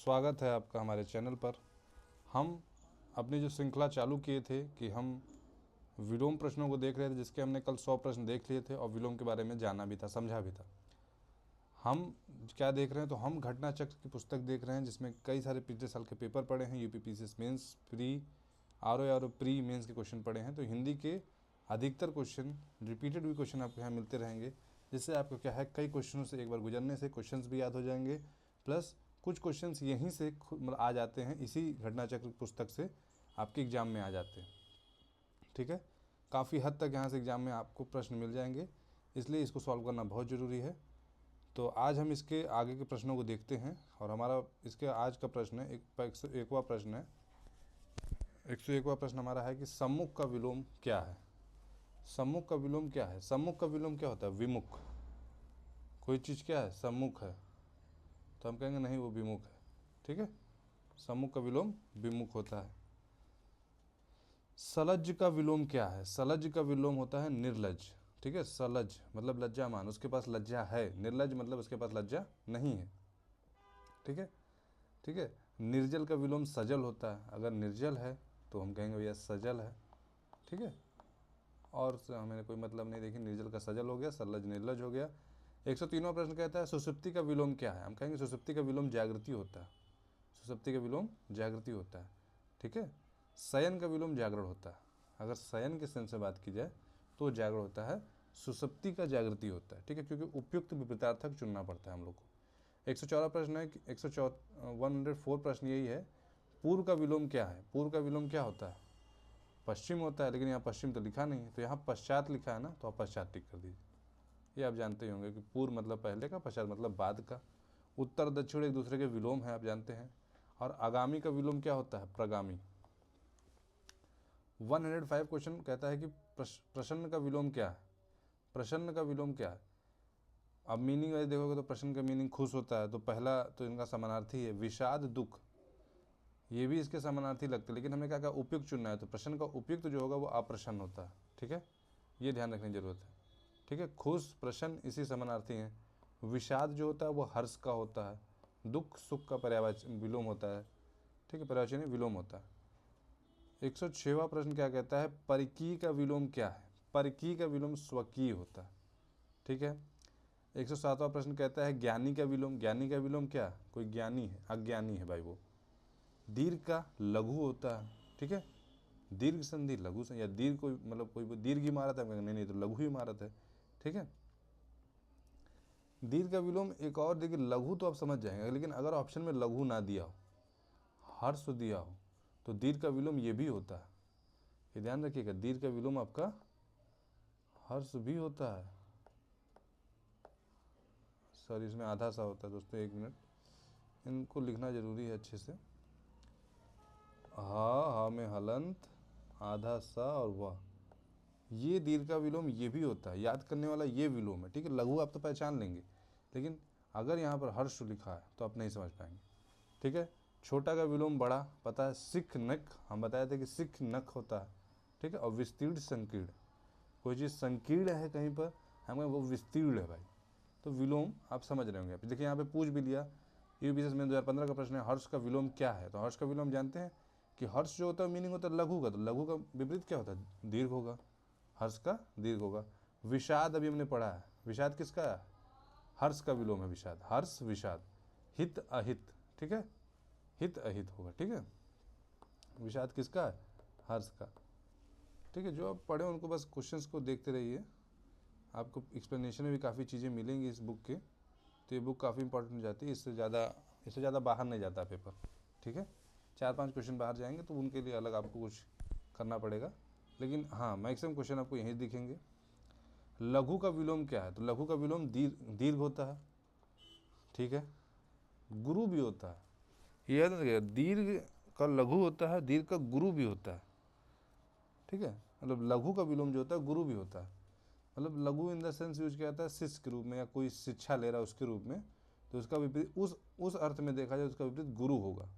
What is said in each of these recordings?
स्वागत है आपका हमारे चैनल पर। हम अपनी जो श्रृंखला चालू किए थे कि हम विलोम प्रश्नों को देख रहे थे, जिसके हमने कल 100 प्रश्न देख लिए थे और विलोम के बारे में जाना भी था, समझा भी था। हम क्या देख रहे हैं, तो हम घटना चक्र की पुस्तक देख रहे हैं, जिसमें कई सारे पिछले साल के पेपर पढ़े हैं, UPPCS mains, pre or pre mains के क्वेश्चन पढ़े हैं। तो हिंदी के अधिकतर क्वेश्चन, रिपीटेड भी क्वेश्चन आपको यहाँ मिलते रहेंगे, जिससे आपको क्या है, कई क्वेश्चनों से एक बार गुजरने से क्वेश्चंस भी याद हो जाएंगे, प्लस कुछ क्वेश्चंस यहीं से मतलब आ जाते हैं, इसी घटना चक्र पुस्तक से आपके एग्जाम में आ जाते हैं। ठीक है, काफ़ी हद तक यहाँ से एग्जाम में आपको प्रश्न मिल जाएंगे, इसलिए इसको सॉल्व करना बहुत ज़रूरी है। तो आज हम इसके आगे के प्रश्नों को देखते हैं, और हमारा इसके आज का प्रश्न है 101वां प्रश्न है। 101वां प्रश्न हमारा है कि सम्मुख का विलोम क्या है। सम्मुख का विलोम क्या है? सम्मुख का विलोम क्या होता है? विमुख। कोई चीज़ क्या है? सम्मुख है, तो हम कहेंगे नहीं, वो विमुख है। ठीक है, सम्मुख का विलोम विमुख होता है। सलज्ज का विलोम क्या है? सलज्ज का विलोम होता है निर्लज। ठीक है, सलज मतलब लज्जामान, उसके पास लज्जा है। निर्लज मतलब उसके पास लज्जा नहीं है। ठीक है, ठीक है। निर्जल का विलोम सजल होता है। अगर निर्जल है तो हम कहेंगे भैया सजल है। ठीक है, और से हमें कोई मतलब नहीं। देखिए, निर्जल का सजल हो गया, सलज निर्लज हो गया। 103वां प्रश्न कहता है सुषुप्ति का विलोम क्या है? हम कहेंगे सुषुप्ति का विलोम जागृति होता है। सुषुप्ति का विलोम जागृति होता है। ठीक है, शयन का विलोम जागरण होता है। अगर शयन के सेंस से बात की जाए तो जागरण होता है, सुषुप्ति का जागृति होता है। ठीक है, क्योंकि उपयुक्त विपरीतार्थक चुनना पड़ता है हम लोग को। 104 प्रश्न है कि 104 प्रश्न यही है, पूर्व का विलोम क्या है? पूर्व का विलोम क्या होता है? पश्चिम होता है, लेकिन यहाँ पश्चिम तो लिखा नहीं है, तो यहाँ पश्चात लिखा है ना, तो आप पश्चात टिक कर दीजिए। ये आप जानते ही होंगे कि पूर्व मतलब पहले का, पश्चात मतलब बाद का। उत्तर दक्षिण एक दूसरे के विलोम है, आप जानते हैं। और आगामी का विलोम क्या होता है? प्रगामी। 105 क्वेश्चन कहता है कि प्रसन्न का विलोम क्या है? प्रसन्न का विलोम क्या है? अब मीनिंग वाइज देखोगे तो प्रसन्न का मीनिंग खुश होता है, तो पहला तो इनका समानार्थी है। विषाद दुख, ये भी इसके समानार्थी लगते हैं, लेकिन हमें क्या कहा, उपयुक्त चुनना है। तो प्रसन्न का उपयुक्त जो होगा वो अप्रसन्न होता है। ठीक है, ये ध्यान रखने की जरूरत है। ठीक है, खुश प्रसन्न इसी समानार्थी हैं। विषाद जो होता है वो हर्ष का होता है। दुख सुख का पर्यायवाची विलोम होता है। ठीक है, पर्यायवाची विलोम होता है। 106वां प्रश्न क्या कहता है, परिकीय का विलोम क्या है? परिकीय का विलोम स्वकीय होता है। ठीक है, 107वां प्रश्न कहता है ज्ञानी का विलोम। ज्ञानी का विलोम क्या? कोई ज्ञानी है, अज्ञानी है भाई वो। दीर्घ का लघु होता है। ठीक है, दीर्घ संधि लघु संधि, या दीर्घ कोई मतलब कोई दीर्घ इमारत है, नहीं तो लघु इमारत है। ठीक है, दीर्घ का विलोम एक और, देखिए लघु तो आप समझ जाएंगे, लेकिन अगर ऑप्शन में लघु ना दिया हो, हर्ष दिया हो, तो दीर्घ का विलोम ये भी होता है। ये ध्यान रखिएगा, दीर्घ का विलोम आपका हर्ष भी होता है। सॉरी, इसमें आधा सा होता है दोस्तों, एक मिनट, इनको लिखना जरूरी है अच्छे से। हा में हलंत, आधा सा और वह, ये दीर्घ का विलोम ये भी होता है। याद करने वाला ये विलोम है। ठीक है, लघु आप तो पहचान लेंगे, लेकिन अगर यहाँ पर हर्ष लिखा है तो आप नहीं समझ पाएंगे। ठीक है, छोटा का विलोम बड़ा, पता है, सिख नख, हम बताए थे कि सिख नख होता है। ठीक है, और विस्तीर्ण संकीर्ण, कोई चीज़ संकीर्ण है कहीं पर, हमें वो विस्तीर्ण है भाई, तो विलोम आप समझ रहे होंगे। देखिए यहाँ पे पूछ भी लिया, यूपीएससी में 2015 का प्रश्न है, हर्ष का विलोम क्या है? तो हर्ष का विलोम जानते हैं कि हर्ष जो होता है मीनिंग होता है लघु का, तो लघु का विपरीत क्या होता है? दीर्घ होगा, हर्ष का दीर्घ होगा। विषाद अभी हमने पढ़ा है, विषाद किसका है? हर्ष का विलोम है विषाद, हर्ष विषाद। हित अहित, ठीक है, हित अहित होगा। ठीक है, विषाद किसका है? हर्ष का। ठीक है, जो आप पढ़े उनको बस क्वेश्चंस को देखते रहिए, आपको एक्सप्लेनेशन में भी काफ़ी चीज़ें मिलेंगी इस बुक के। तो ये बुक काफ़ी इंपॉर्टेंट हो जाती है, इससे ज़्यादा बाहर नहीं जाता पेपर। ठीक है, 4-5 क्वेश्चन बाहर जाएंगे तो उनके लिए अलग आपको कुछ करना पड़ेगा, लेकिन हाँ मैक्सिमम क्वेश्चन आपको यहीं दिखेंगे। लघु का विलोम क्या है? तो लघु का विलोम दीर्घ होता है। ठीक है, गुरु भी होता है, याद रखिएगा, दीर्घ का लघु होता है, दीर्घ का गुरु भी होता है। ठीक है, मतलब लघु का विलोम जो होता है गुरु भी होता है। मतलब लघु इन द सेंस यूज किया जाता है शिष्य के रूप में, या कोई शिक्षा ले रहा है उसके रूप में, तो उसका विपरीत उस अर्थ में देखा जाए उसका विपरीत गुरु होगा।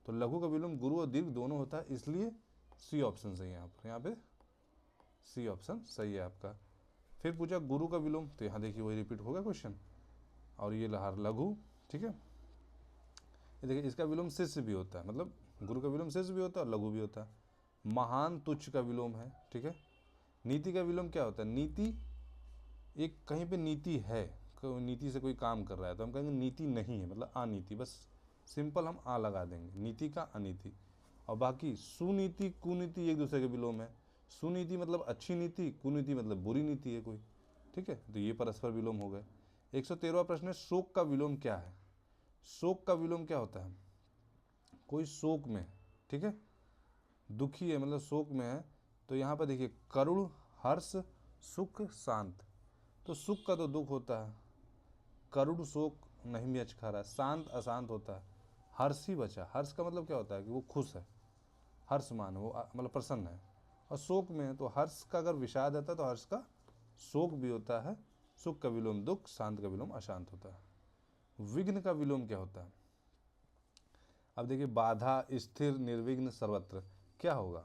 तो लघु का विलोम गुरु और दीर्घ दोनों होता है, इसलिए सी ऑप्शन सही है यहाँ पे सी ऑप्शन सही है आपका। फिर पूछा गुरु का विलोम, तो यहाँ देखिए वही रिपीट होगा क्वेश्चन, और ये लहार लघु। ठीक है, ये देखिए इसका विलोम शिष्य भी होता है, मतलब गुरु का विलोम शिष्य भी होता है और लघु भी होता है। महान तुच्छ का विलोम है, ठीक है। नीति का विलोम क्या होता है? नीति, एक कहीं पे नीति है, कोई नीति से कोई काम कर रहा है तो हम कहेंगे नीति नहीं है, मतलब अनीति, बस सिंपल हम आ लगा देंगे, नीति का अनीति। और बाकी सुनीति कुनीति एक दूसरे के विलोम है। सुनीति मतलब अच्छी नीति, कुनीति मतलब बुरी नीति है कोई, ठीक है। तो ये परस्पर विलोम हो गए। 113वां प्रश्न है, शोक का विलोम क्या है? शोक का विलोम क्या होता है? कोई शोक में, ठीक है, दुखी है, मतलब शोक में है, तो यहाँ पर देखिए करुण, हर्ष, सुख, शांत। तो सुख का तो दुख होता है, करुण शोक नहीं मैच खा रहा है, शांत अशांत होता है, हर्ष ही बचा। हर्ष का मतलब क्या होता है कि वो खुश है, हर्षमान है, वो मतलब प्रसन्न है। और शोक में है तो हर्ष का अगर विषाद आता है तो हर्ष का शोक भी होता है। सुख का विलोम दुख, शांत का विलोम अशांत होता है। विघ्न का विलोम क्या होता है? अब देखिए बाधा, स्थिर, निर्विघ्न, सर्वत्र, क्या होगा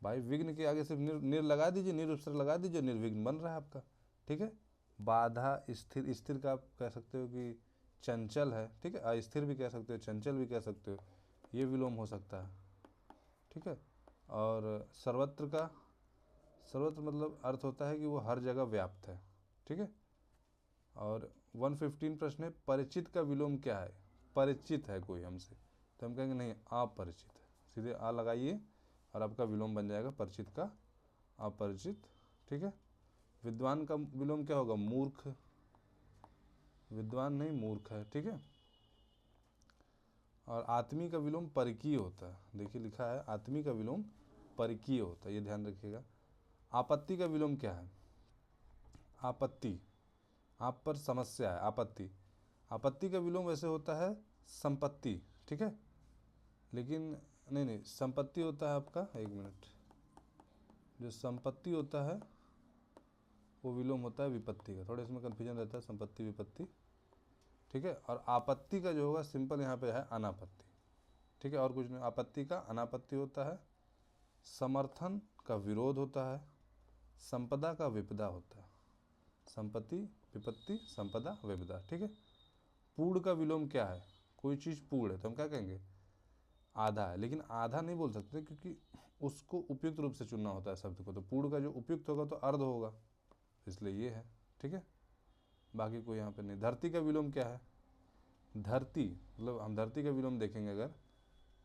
भाई? विघ्न के आगे सिर्फ निर लगा दीजिए, निरुपसर्ग लगा दीजिए, निर्विघ्न बन रहा है आपका, ठीक है। बाधा, स्थिर, स्थिर का आप कह सकते हो कि चंचल है, ठीक है। अस्थिर भी कह सकते हो, चंचल भी कह सकते हो, ये विलोम हो सकता है, ठीक है। और सर्वत्र का, सर्वत्र मतलब अर्थ होता है कि वो हर जगह व्याप्त है, ठीक है। और 115 प्रश्न है, परिचित का विलोम क्या है? परिचित है कोई हमसे तो हम कहेंगे नहीं, अपरिचित है, सीधे आ लगाइए और आपका विलोम बन जाएगा परिचित का अपरिचित, ठीक है। विद्वान का विलोम क्या होगा? मूर्ख, विद्वान नहीं मूर्ख है, ठीक है। और आत्मी का विलोम परकीय होता है, देखिए लिखा है आत्मी का विलोम परकीय होता है, ये ध्यान रखिएगा। आपत्ति का विलोम क्या है? आपत्ति, आप पर समस्या है, आपत्ति। आपत्ति का विलोम वैसे होता है संपत्ति, ठीक है, लेकिन नहीं, संपत्ति होता है आपका, एक मिनट, जो संपत्ति होता है वो विलोम होता है विपत्ति का, थोड़ा इसमें कन्फ्यूजन रहता है, संपत्ति विपत्ति, ठीक है। और आपत्ति का जो होगा सिंपल यहाँ पे है अनापत्ति, ठीक है, और कुछ नहीं। आपत्ति का अनापत्ति होता है, समर्थन का विरोध होता है, संपदा का विपदा होता है, संपत्ति विपत्ति संपदा विपदा, ठीक है। पूर्ण का विलोम क्या है? कोई चीज़ पूर्ण है तो हम क्या कहेंगे? आधा है, लेकिन आधा नहीं बोल सकते क्योंकि उसको उपयुक्त रूप से चुनना होता है शब्द को, तो पूर्ण का जो उपयुक्त होगा तो अर्ध होगा, इसलिए ये है, ठीक है। बाकी कोई यहाँ पे नहीं। धरती का विलोम क्या है? धरती मतलब हम धरती का विलोम देखेंगे अगर,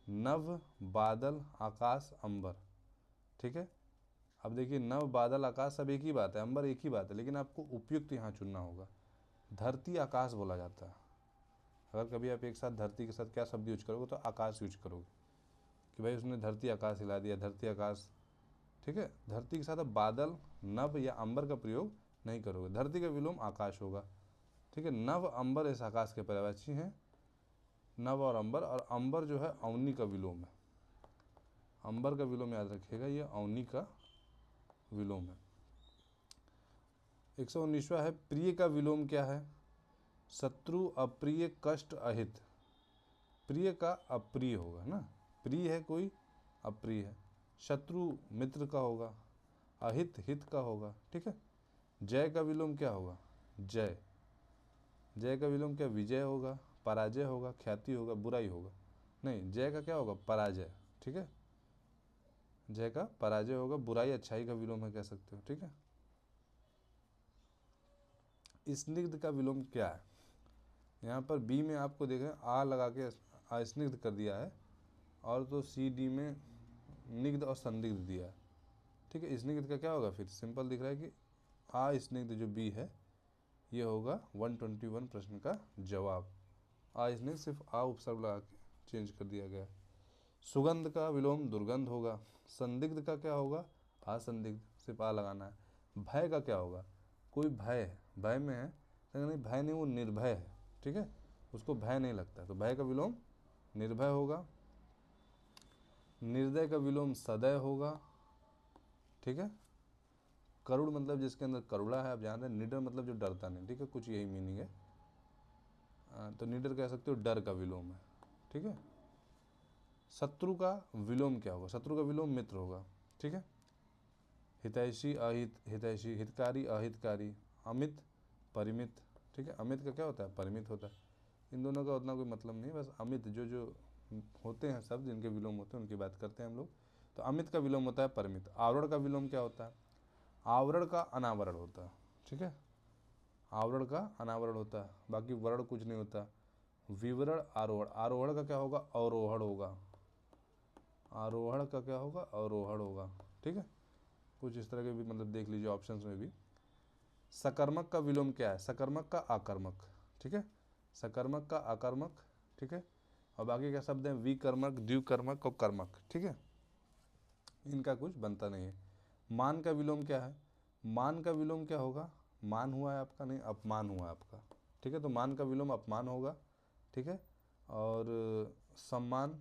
नभ, बादल, आकाश, अंबर, ठीक है। अब देखिए नभ, बादल, आकाश सब एक ही बात है, अंबर एक ही बात है, लेकिन आपको उपयुक्त यहाँ चुनना होगा। धरती आकाश बोला जाता है, अगर कभी आप एक साथ धरती के साथ क्या शब्द यूज करोगे तो आकाश यूज करोगे कि भाई उसने धरती आकाश हिला दिया, धरती आकाश, ठीक है। धरती के साथ आप बादल, नभ या अंबर का प्रयोग नहीं करोगे, धरती का विलोम आकाश होगा, ठीक है। नभ अंबर इस आकाश के पर्यायवाची हैं, नभ और अंबर जो है अवनी का विलोम है, अंबर का विलोम याद रखिएगा, ये अवनी का विलोम है। 119वां है, प्रिय का विलोम क्या है? शत्रु, अप्रिय, कष्ट, अहित। प्रिय का अप्रिय होगा ना, प्रिय है कोई, अप्रिय है। शत्रु मित्र का होगा, अहित हित का होगा, ठीक है। जय का विलोम क्या होगा? जय, जय का विलोम क्या? विजय होगा, पराजय होगा, ख्याति होगा, बुराई होगा। नहीं, जय का क्या होगा? पराजय, ठीक है। जय का पराजय होगा, बुराई अच्छाई का विलोम है कह सकते हो, ठीक है। स्निग्ध का विलोम क्या है? यहाँ पर बी में आपको देखें आ लगा के अस्निग्ध कर दिया है, और तो सी डी में निग्ध और संदिग्ध दिया है, ठीक है। स्निग्ध का क्या होगा? फिर सिंपल दिख रहा है कि आ स्निग्ध जो बी है ये होगा 121 प्रश्न का जवाब। आ स्निग्ध सिर्फ आ उपसर्ग लगा के चेंज कर दिया गया है। सुगंध का विलोम दुर्गंध होगा। संदिग्ध का क्या होगा? असंदिग्ध, सिर्फ आ लगाना है। भय का क्या होगा? कोई भय है, भय में है तो नहीं, भय नहीं, वो निर्भय है, ठीक है, उसको भय नहीं लगता, तो भय का विलोम निर्भय होगा। निर्दय का विलोम सदय होगा, ठीक है। करुण मतलब जिसके अंदर करुणा है, आप जान रहे हैं। निडर मतलब जो डरता नहीं, ठीक है, कुछ यही मीनिंग है। तो निडर कह सकते हो डर का विलोम है, ठीक है। शत्रु का विलोम क्या होगा? शत्रु का विलोम मित्र होगा, ठीक है। हितैषी अहित, हितैषी हितकारी अहितकारी, अमित परिमित, ठीक है। अमित का क्या होता है? परिमित होता है। इन दोनों का उतना कोई मतलब नहीं, बस अमित जो जो होते हैं शब्द जिनके विलोम होते हैं उनकी बात करते हैं हम लोग। तो अमित का विलोम होता है परिमित। आवरण का विलोम क्या होता है? आवरण का अनावरण होता है, ठीक है, आवरण का अनावरण होता है, बाकी वर्ण कुछ नहीं होता। विवरण आरोहण, आरोहण का क्या होगा? अवरोहण होगा। आरोहण का क्या होगा? अवरोहण होगा, ठीक है। कुछ इस तरह के भी मतलब देख लीजिए ऑप्शंस में भी। सकर्मक का विलोम क्या है? सकर्मक का आकर्मक, ठीक है, सकर्मक का आकर्मक, ठीक है। और बाकी क्या शब्द हैं? विकर्मक, द्विकर्मक और कर्मक, ठीक है। इनका कुछ बनता नहीं है। मान का विलोम क्या है? मान का विलोम क्या होगा? मान हुआ है आपका, नहीं अपमान हुआ है आपका, ठीक है। तो मान का विलोम अपमान होगा, ठीक है। और सम्मान,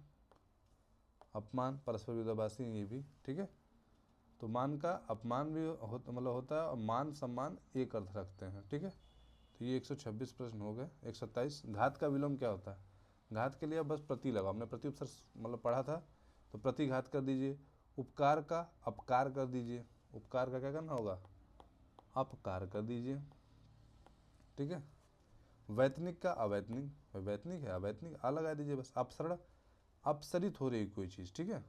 अपमान परस्पर विरोधाभासी हैं ये भी, ठीक है। तो मान का अपमान भी मतलब होता है, और मान सम्मान एक अर्थ रखते हैं, ठीक है। तो ये 126 प्रश्न हो गए। 127 घात का विलोम क्या होता है? घात के लिए बस प्रति लगाओ, हमने प्रति उपसर्ग मतलब पढ़ा था, तो प्रति घात कर दीजिए। उपकार का अपकार कर दीजिए, उपकार का क्या करना होगा? अपकार कर दीजिए, ठीक है। वैतनिक का अवैतनिक, वैतनिक है अवैतनिक आ लगा दीजिए बस। अपसरण, अपसरित हो रही कोई चीज़, ठीक है,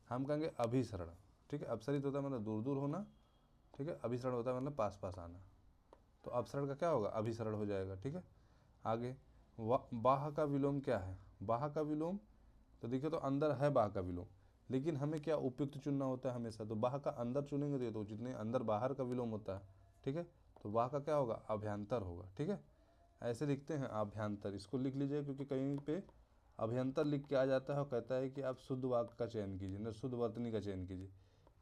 हम कहेंगे अभिसरण, ठीक है। अपसरित होता है मतलब दूर दूर होना, ठीक है। अभिसरण होता है मतलब पास पास आना। तो अपसरण का क्या होगा? अभिसरण हो जाएगा, ठीक है। आगे बाह का विलोम क्या है? बाह का विलोम तो देखिए, तो अंदर है बाह का विलोम, लेकिन हमें क्या उपयुक्त चुनना होता है हमेशा। तो बाह का अंदर चुनेंगे तो ये तो जितने अंदर बाहर का विलोम होता है, ठीक है। तो बाह का क्या होगा? अभ्यंतर होगा, ठीक है। ऐसे लिखते हैं अभ्यंतर, इसको लिख लीजिए, क्योंकि कहीं पे अभ्यंतर लिख के आ जाता है और कहता है कि आप शुद्ध वाक्य का चयन कीजिए, न शुद्ध वर्तनी का चयन कीजिए,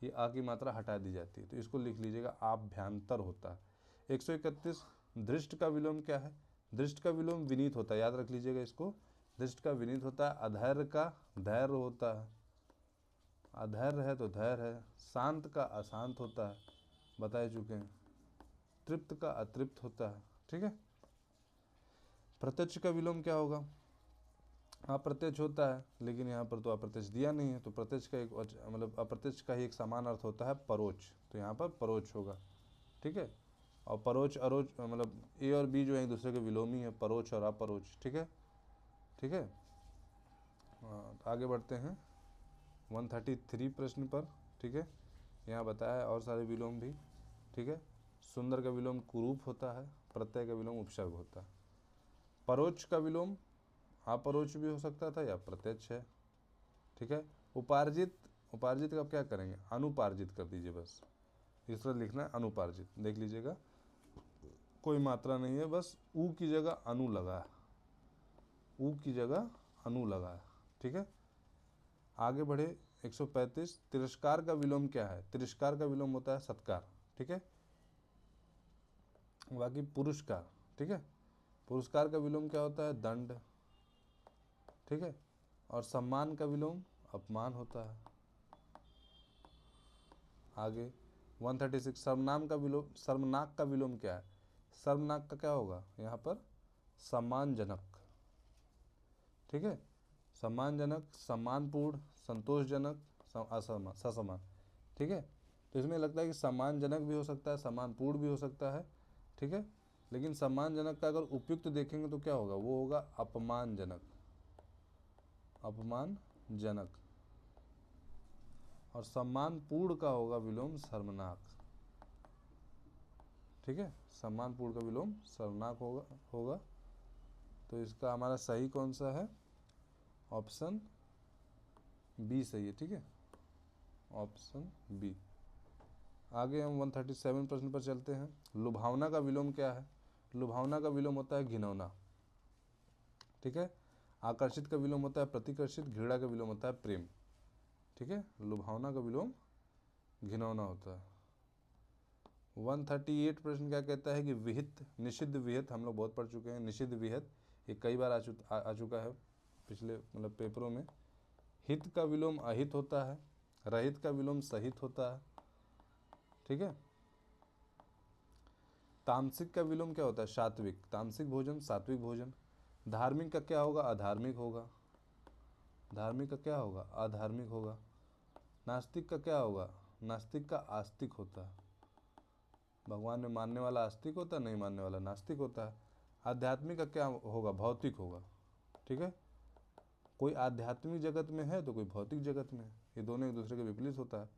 ये आ की मात्रा हटा दी जाती है। तो इसको लिख लीजिएगा आभ्यंतर होता है। 131 दृष्ट का विलोम क्या है? दृष्ट का विलोम विनीत होता है, याद रख लीजिएगा इसको। दृष्ट का विनीत होता है। अधैर्य का धैर्य होता है, अधैर्य है तो धैर्य है। शांत का अशांत होता है, बता चुके हैं। तृप्त का अतृप्त होता है, ठीक है। प्रत्यक्ष का विलोम क्या होगा? अप्रत्यक्ष होता है, लेकिन यहाँ पर तो अप्रत्यक्ष दिया नहीं है, तो प्रत्यक्ष का एक मतलब अप्रत्यक्ष का ही एक समान अर्थ होता है परोक्ष, तो यहाँ पर परोक्ष होगा, ठीक है। और परोक्ष अरोच मतलब ए और बी जो है एक दूसरे के विलोमी है, परोक्ष और अपरोक्ष, ठीक है, ठीक है। तो आगे बढ़ते हैं 133 प्रश्न पर, ठीक है। यहाँ बताया है और सारे विलोम भी, ठीक है। सुंदर का विलोम कुरूप होता है, प्रत्यय का विलोम उपसर्ग होता है। परोक्ष का विलोम अपरोक्ष भी हो सकता था या प्रत्यक्ष है, ठीक है। उपार्जित, उपार्जित का क्या करेंगे? अनुपार्जित कर दीजिए बस, इस तरह लिखना है अनुपार्जित, देख लीजिएगा कोई मात्रा नहीं है, बस ऊ की जगह अनु लगा है, ऊ की जगह अनु लगा है, ठीक है। आगे बढ़े 135 तिरस्कार का विलोम क्या है? तिरस्कार का विलोम होता है सत्कार, ठीक है। बाकी पुरस्कार, ठीक है, पुरस्कार का विलोम क्या होता है? दंड, ठीक है। और सम्मान का विलोम अपमान होता है। आगे 136 सर्वनाम का विलोम, सर्वनाक का विलोम क्या है? सर्वनाक का क्या होगा यहाँ पर? सम्मानजनक, ठीक है। सम्मानजनक, सम्मानपूर्ण, संतोषजनक, असमान, ससमान, ठीक है। तो इसमें लगता है कि सम्मानजनक भी हो सकता है, सम्मानपूर्ण भी हो सकता है, ठीक है। लेकिन सम्मानजनक का अगर उपयुक्त देखेंगे तो क्या होगा? वो होगा अपमानजनक, अपमानजनक। और सम्मानपूर्ण का होगा विलोम सर्वनाक, ठीक है। सम्मानपूर्ण का विलोम सर्वनाक होगा। तो इसका हमारा सही कौन सा है? ऑप्शन बी सही है, ठीक है, ऑप्शन बी। आगे हम 137 प्रश्न पर चलते हैं। लुभावना का विलोम क्या है? लुभावना का विलोम होता है घिनौना, ठीक है। आकर्षित का विलोम होता है प्रतिकर्षित। घृणा का विलोम होता है प्रेम, ठीक है। लुभावना का विलोम घिनौना होता है। 138 प्रश्न क्या कहता है कि विहित, निषिद्ध विहित हम लोग बहुत पढ़ चुके हैं। निषिद्ध विहित ये कई बार आ चुका है पिछले मतलब पेपरों में। हित का विलोम अहित होता है। रहित का विलोम सहित होता है, ठीक है। तामसिक का विलोम क्या होता है? सात्विक, तामसिक भोजन सात्विक भोजन। धार्मिक का क्या होगा? अधार्मिक होगा। धार्मिक का क्या होगा? अधार्मिक होगा। नास्तिक का क्या होगा? नास्तिक का आस्तिक होता है। भगवान में मानने वाला आस्तिक होता है, नहीं मानने वाला नास्तिक होता है। आध्यात्मिक का क्या होगा, भौतिक होगा, ठीक है। कोई आध्यात्मिक जगत में है तो कोई भौतिक जगत में है, ये दोनों एक दूसरे के विपरीत होता है।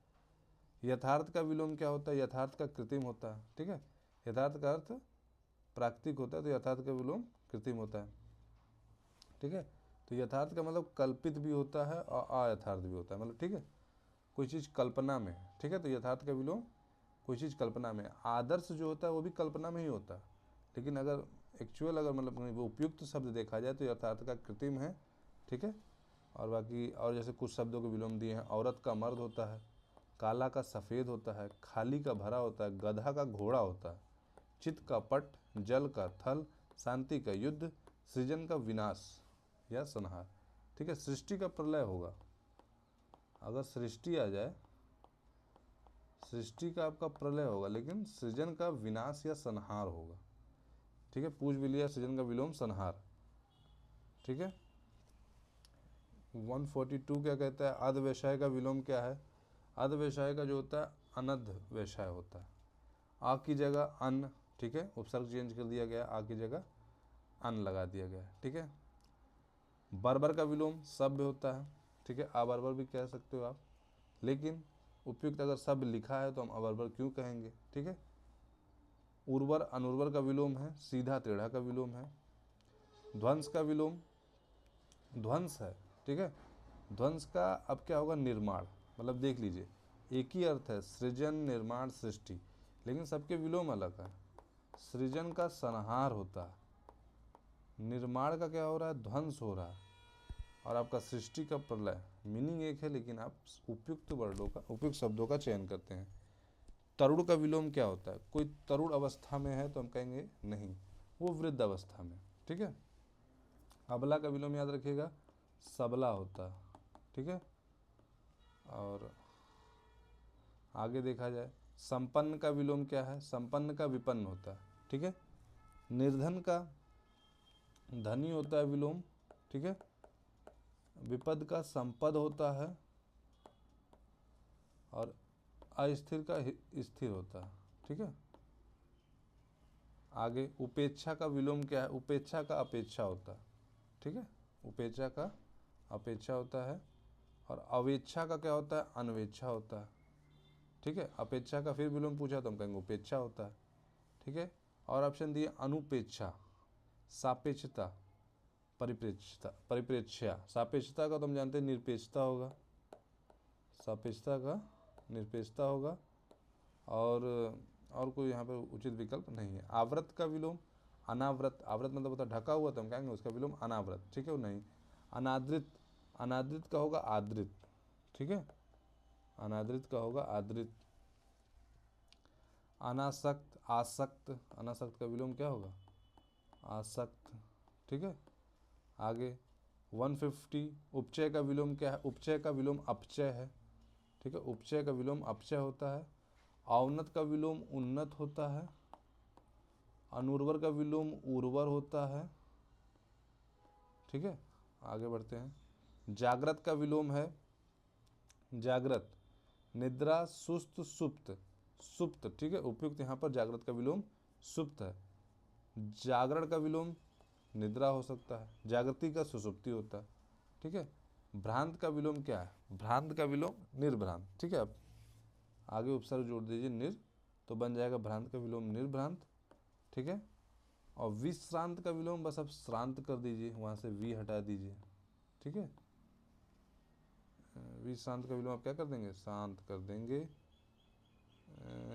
यथार्थ का विलोम क्या होता है, यथार्थ का कृत्रिम होता है, ठीक है। यथार्थ का अर्थ प्राकृतिक होता है, तो यथार्थ का विलोम कृत्रिम होता है, ठीक है। तो यथार्थ का मतलब कल्पित भी होता है और अयथार्थ भी होता है, मतलब ठीक है, कोई चीज़ कल्पना में है, ठीक है। तो यथार्थ का विलोम कोई चीज़ कल्पना में है। आदर्श जो होता है वो भी कल्पना में ही होता है, लेकिन अगर एक्चुअल अगर मतलब वो उपयुक्त शब्द देखा जाए तो यथार्थ का कृत्रिम है, ठीक है। और बाकी और जैसे कुछ शब्दों के विलोम दिए हैं, औरत का मर्द होता है, काला का सफ़ेद होता है, खाली का भरा होता है, गधा का घोड़ा होता है, चित्त का पट, जल का थल, शांति का युद्ध, सृजन का विनाश या संहार, ठीक है। सृष्टि का प्रलय होगा, अगर सृष्टि आ जाए, सृष्टि का आपका प्रलय होगा, लेकिन सृजन का विनाश या संहार होगा, ठीक है। पूछ भी लिया, सृजन का विलोम संहार, ठीक है। 142 क्या कहता है, अध व्यवसाय का विलोम क्या है। अध व्यवसाय का जो होता है अनध व्यवसाय होता है। आ की जगह अन, ठीक है, उपसर्ग चेंज कर दिया गया, आ की जगह अन लगा दिया गया, ठीक है। बर्बर का विलोम सभ्य होता है, ठीक है, अबर्बर भी कह सकते हो आप, लेकिन उपयुक्त अगर सब लिखा है तो हम अबर्बर क्यों कहेंगे, ठीक है। उर्वर अनुर्वर का विलोम है, सीधा टेढ़ा का विलोम है। ध्वंस का विलोम ध्वंस है, ठीक है। ध्वंस का अब क्या होगा, निर्माण, मतलब देख लीजिए एक ही अर्थ है, सृजन, निर्माण, सृष्टि, लेकिन सबके विलोम अलग है। सृजन का संहार होता है, निर्माण का क्या हो रहा है, ध्वंस हो रहा है, और आपका सृष्टि का प्रलय। मीनिंग एक है, लेकिन आप उपयुक्त वर्डों का, उपयुक्त शब्दों का चयन करते हैं। तरुण का विलोम क्या होता है, कोई तरुण अवस्था में है तो हम कहेंगे नहीं, वो वृद्ध अवस्था में, ठीक है। अबला का विलोम याद रखिएगा, सबला होता है, ठीक है। और आगे देखा जाए, संपन्न का विलोम क्या है, संपन्न का विपन्न होता है, ठीक है। निर्धन का धनी होता है विलोम, ठीक है। विपद का संपद होता है, और अस्थिर का स्थिर होता है, ठीक है। आगे उपेक्षा का विलोम क्या है, उपेक्षा का अपेक्षा होता है, ठीक है। उपेक्षा का अपेक्षा होता है, और अवेच्छा का क्या होता है, अनवेच्छा होता है, ठीक है। अपेक्षा का फिर विलोम पूछा तो हम कहेंगे उपेक्षा होता है, ठीक है। और ऑप्शन दिए अनुपेक्षा, सापेक्षता, परिप्रेक्ष्यता, परिप्रेक्ष्या। सापेक्षता का तो हम जानते हैं निरपेक्षता होगा, सापेक्षता का निरपेक्षता होगा, और कोई यहाँ पर उचित विकल्प नहीं है। आवृत का विलोम अनावृत, आवृत मतलब होता है ढका हुआ, तो हम कहेंगे उसका विलोम अनावृत, ठीक है, वो नहीं। अनादृत, अनादृत का होगा आदृत, ठीक है, अनादृत का होगा आदृत। अनासक्त, आसक्त, अनासक्त का विलोम क्या होगा, आसक्त, ठीक है। आगे 150 उपचय का विलोम क्या है, उपचय का विलोम अपचय है, ठीक है, उपचय का विलोम अपचय होता है। अवनत का विलोम उन्नत होता है। अनुर्वर का विलोम उर्वर होता है, ठीक है। आगे बढ़ते हैं। जागृत का विलोम है जागृत, निद्रा, सुस्त, सुप्त, सुप्त, ठीक है, उपयुक्त यहाँ पर जागृत का विलोम सुप्त है। जागरण का विलोम निद्रा हो सकता है, जागृति का सुसुप्ति होता है, ठीक है। भ्रांत का विलोम क्या है, भ्रांत का विलोम निर्भ्रांत, ठीक है। आप आगे उपसर्ग जोड़ दीजिए निर, तो बन जाएगा भ्रांत का विलोम निर्भ्रांत, ठीक है। और विश्रांत का विलोम बस आप श्रांत कर दीजिए, वहाँ से वी हटा दीजिए, ठीक है। विश्रांत का विलोम आप क्या कर देंगे, शांत कर देंगे।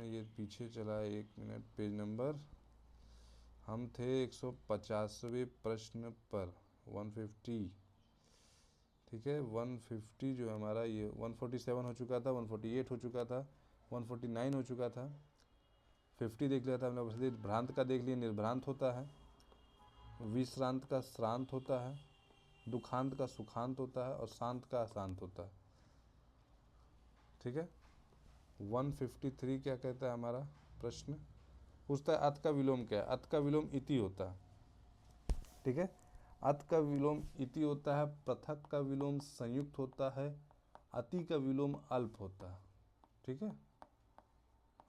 ये पीछे चला है, 1 मिनट, पेज नंबर हम थे 150वें प्रश्न पर, 150, ठीक है। 150 जो है हमारा, ये 147 हो चुका था, 148 हो चुका था, 149 हो चुका था, 50 देख लिया था हमने। बस भ्रांत का देख लिए, निर्भ्रांत होता है, विश्रांत का श्रांत होता है, दुखांत का सुखांत होता है, और शांत का अशांत होता है, ठीक है। 153 क्या कहता है हमारा प्रश्न, पूछता है अत का विलोम क्या है। अत का विलोम इति होता है, ठीक है। अत का विलोम इति होता है। पृथक का विलोम संयुक्त होता है। अति का विलोम अल्प होता है, ठीक है,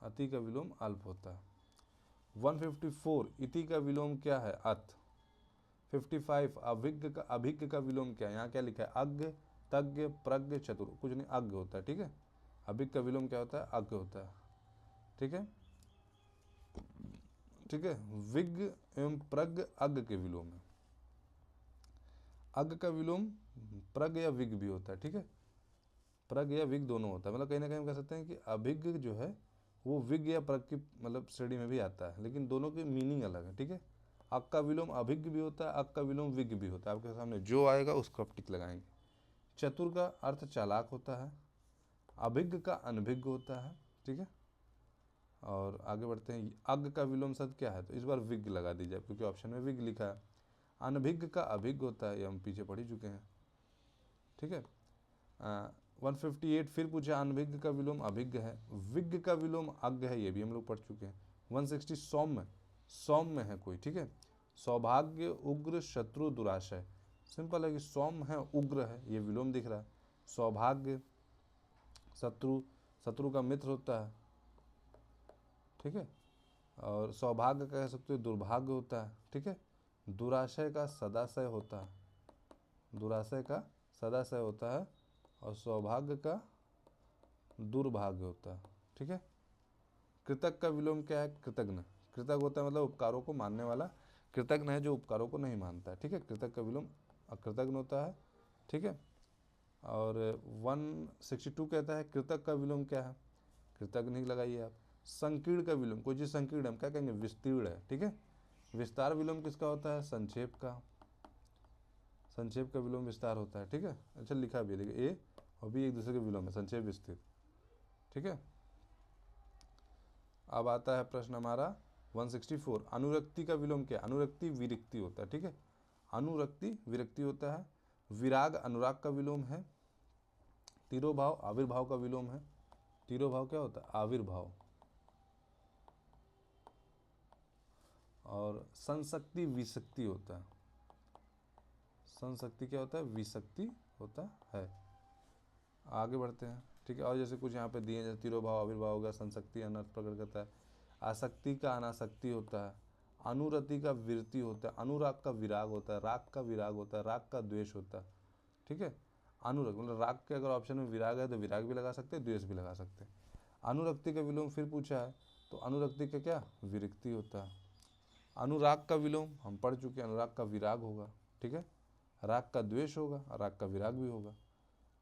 अति का विलोम अल्प होता है। 154 इति का विलोम क्या है? अत। 55 अभिज्ञ का विलोम क्या है? यहाँ क्या लिखा है? अज्ञ, तज्ञ, प्रज्ञ, चतुर, कुछ नहीं, अज्ञ होता है। ठीक है, अभिज्ञ का विलोम क्या होता है? अज्ञ होता है। ठीक है, ठीक है, विज्ञ एवं प्रज्ञ अज्ञ के विलोम है। अज्ञ का विलोम प्रज्ञ या विज्ञ भी होता है। ठीक है, प्रज्ञ या विज्ञ दोनों होता है, मतलब कहीं ना कहीं हम कह सकते हैं कि अभिज्ञ जो है वो विज्ञ या प्रज्ञ की मतलब श्रेणी में भी आता है, लेकिन दोनों की मीनिंग अलग है। ठीक है, अक का विलोम अभिज्ञ भी होता है, अक का विलोम विज्ञ भी होता है। आपके सामने जो आएगा उसको आप टिक लगाएंगे। चतुर का अर्थ चालाक होता है, अभिज्ञ का अनभिज्ञ होता है। ठीक है, और आगे बढ़ते हैं। अज्ञ का विलोम शब्द क्या है? तो इस बार विज्ञ लगा दीजिए, क्योंकि ऑप्शन में विज्ञ लिखा है। अनभिज्ञ का अभिज्ञ होता है, ये हम पीछे पढ़ ही चुके हैं। ठीक है, 158 फिर पूछा, अनभिज्ञ का विलोम अभिज्ञ है, विज्ञ का विलोम अज्ञ है, ये भी हम लोग पढ़ चुके हैं। 160 सौम्य, सौम्य है कोई। ठीक है, सौभाग्य, उग्र, शत्रु, दुराशय। सिंपल है कि सौम्य है, उग्र है, ये विलोम दिख रहा है। सौभाग्य, शत्रु, शत्रु का मित्र होता है। ठीक है, और सौभाग्य कह सकते हो दुर्भाग्य होता है। ठीक है, दुराशय का सदाशय होता है, दुराशय का सदाशय होता है, और सौभाग्य का दुर्भाग्य होता है। ठीक है, कृतज्ञ का विलोम क्या है? कृतज्ञ। कृतज्ञ होता है मतलब उपकारों को मानने वाला, कृतज्ञ है जो उपकारों को नहीं मानता है। ठीक है, कृतज्ञ का विलोम अकृतज्ञ होता है। ठीक है, और 162 कहता है कृतज्ञ का विलोम क्या है? कृतज्ञ नहीं लगाइए आप। संकीर्ण का विलोम, कोई चीज़ संकीर्ण हम क्या कहेंगे? विस्तीर्ण है। ठीक है, विस्तार विलोम किसका होता है? संक्षेप का। संक्षेप का विलोम विस्तार होता है। ठीक है, अच्छा लिखा भी है, देखिए ए और बी एक दूसरे के विलोम है, संक्षेप विस्तृत। ठीक है, अब आता है प्रश्न हमारा 164, अनुरक्ति का विलोम क्या है? अनुरक्ति विरक्ति होता है। ठीक है, अनुरक्ति विरक्ति होता है। विराग अनुराग का विलोम है। तिरोभाव आविर्भाव का विलोम है। तिरोभाव क्या होता है? आविर्भाव। और संशक्ति विशक्ति होता है। संशक्ति क्या होता है? विशक्ति होता है। आगे बढ़ते हैं। ठीक है, और जैसे कुछ यहाँ पे दिए, जैसे तिरोभाव आविर्भाव हो गया, संशक्ति अनर्थ प्रकट करता है। आसक्ति का अनासक्ति होता है। अनुरति का विरति होता है। अनुराग का विराग होता है। राग का विराग होता है। राग का द्वेष होता है। ठीक है, अनुरग मतलब राग के अगर ऑप्शन में विराग है तो विराग भी लगा सकते हैं, द्वेष भी लगा सकते हैं। अनुरक्ति का विलोम फिर पूछा है, तो अनुरक्ति का क्या? विरक्ति होता है। अनुराग का विलोम हम पढ़ चुके हैं, अनुराग का विराग होगा। ठीक है, राग का द्वेष होगा, राग का विराग भी होगा।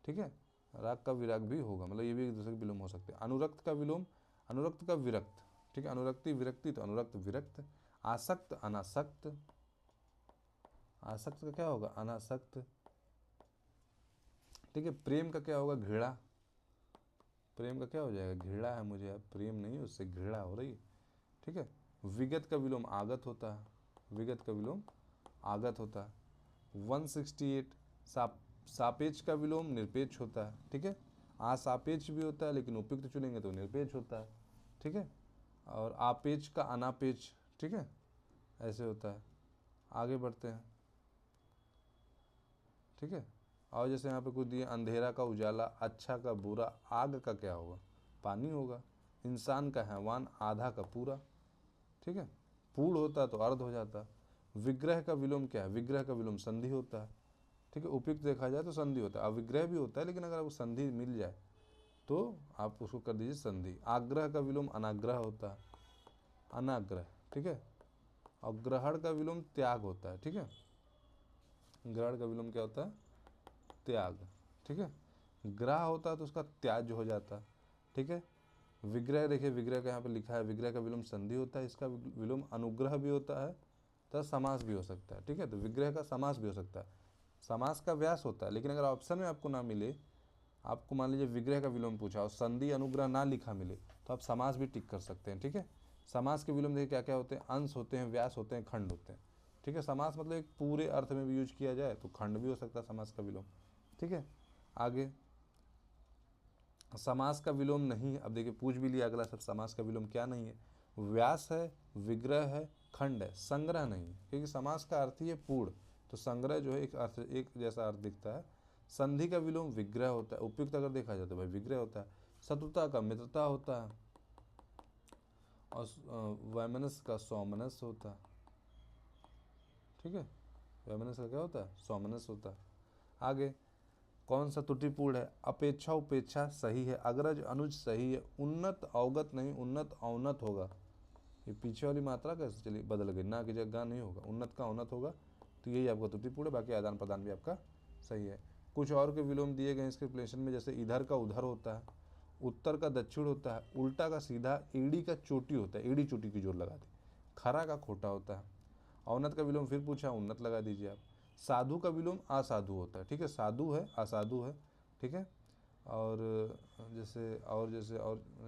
ठीक है, राग का विराग भी होगा, मतलब ये भी एक दूसरे के विलोम हो सकते हैं। अनुरक्त का विलोम, अनुरक्त का विरक्त। ठीक है, अनुरक्ति विरक्ति तो अनुरक्त विरक्त। आसक्त अनासक्त, आसक्त का क्या होगा? अनासक्त। ठीक है, प्रेम का क्या होगा? घृणा। प्रेम का क्या हो जाएगा? घृणा है मुझे, अब प्रेम नहीं, उससे घृणा हो रही है। ठीक है, विगत का विलोम आगत होता है। विगत का विलोम आगत होता है। 168 सापेक्ष का विलोम निरपेक्ष होता है। ठीक है, असापेक्ष भी होता है, लेकिन उपयुक्त चुनेंगे तो निरपेक्ष होता है। ठीक है, और आपेक्ष का अनापेक्ष। ठीक है, ऐसे होता है। आगे बढ़ते हैं। ठीक है, और जैसे यहाँ पे कुछ दिए, अंधेरा का उजाला, अच्छा का बुरा, आग का क्या होगा? पानी होगा। इंसान का हैवान, आधा का पूरा। ठीक है, पूर्ण होता तो अर्ध हो जाता। विग्रह का विलोम क्या है? विग्रह का विलोम संधि होता है। ठीक है, उपयुक्त देखा जाए तो संधि होता है। अविग्रह भी होता है, लेकिन अगर आपको संधि मिल जाए तो आप उसको कर दीजिए संधि। आग्रह का विलोम अनाग्रह होता है। अनाग्रह। ठीक है, और ग्रहण का विलोम त्याग होता है। ठीक है, ग्रहण का विलोम क्या होता है? त्याग। ठीक है, ग्रह होता है तो उसका त्याज हो जाता है। ठीक है, विग्रह देखिए, विग्रह का यहाँ पे लिखा है, विग्रह का विलोम संधि होता है। इसका विलोम अनुग्रह भी होता है, तो समास भी हो सकता है। ठीक है, तो विग्रह का समास भी हो सकता है। समास का व्यास होता है, लेकिन अगर ऑप्शन में आपको ना मिले, आपको मान लीजिए विग्रह का विलोम पूछा और संधि अनुग्रह ना लिखा मिले, तो आप समास भी टिक कर सकते हैं। ठीक है, समास के विलोम देखिए क्या क्या होते हैं? अंश होते हैं, व्यास होते हैं, खंड होते हैं। ठीक है, समास मतलब एक पूरे अर्थ में भी यूज किया जाए तो खंड भी हो सकता है समास का विलोम। ठीक है, आगे समास का विलोम नहीं है। अब देखिए पूछ भी लिया अगला सब, समास का विलोम क्या नहीं है? व्यास है, विग्रह है, खंड है, संग्रह नहीं है, क्योंकि समास का अर्थ ही है पूर्ण, तो संग्रह जो है एक अर्थ, एक जैसा अर्थ दिखता है। संधि का विलोम विग्रह होता है। उपयुक्त अगर देखा जाए तो भाई विग्रह होता है। शत्रुता का मित्रता होता है। और वैमनस का सौमनस होता है, ठीक है। वैमनस का क्या होता है? सौमनस होता है। आगे कौन सा त्रुटिपूर्ण है? अपेक्षा उपेक्षा सही है, अग्रज अनुज सही है, उन्नत अवगत नहीं, उन्नत अवनत होगा। ये पीछे वाली मात्रा कैसे चली बदल गई, ना की जगह नहीं होगा, उन्नत का अवनत होगा, तो यही आपका त्रुटिपूर्ण है। बाकी आदान प्रदान भी आपका सही है। कुछ और के विलोम दिए गए इसके प्लेशन में, जैसे इधर का उधर होता है, उत्तर का दक्षिण होता है, उल्टा का सीधा, एड़ी का चोटी होता है, एड़ी चोटी की जोर लगा दी, खरा का खोटा होता है। अवनत का विलोम फिर पूछा, उन्नत लगा दीजिए आप। साधु का विलोम असाधु होता है, ठीक है, साधु है असाधु है, ठीक है। और जैसे और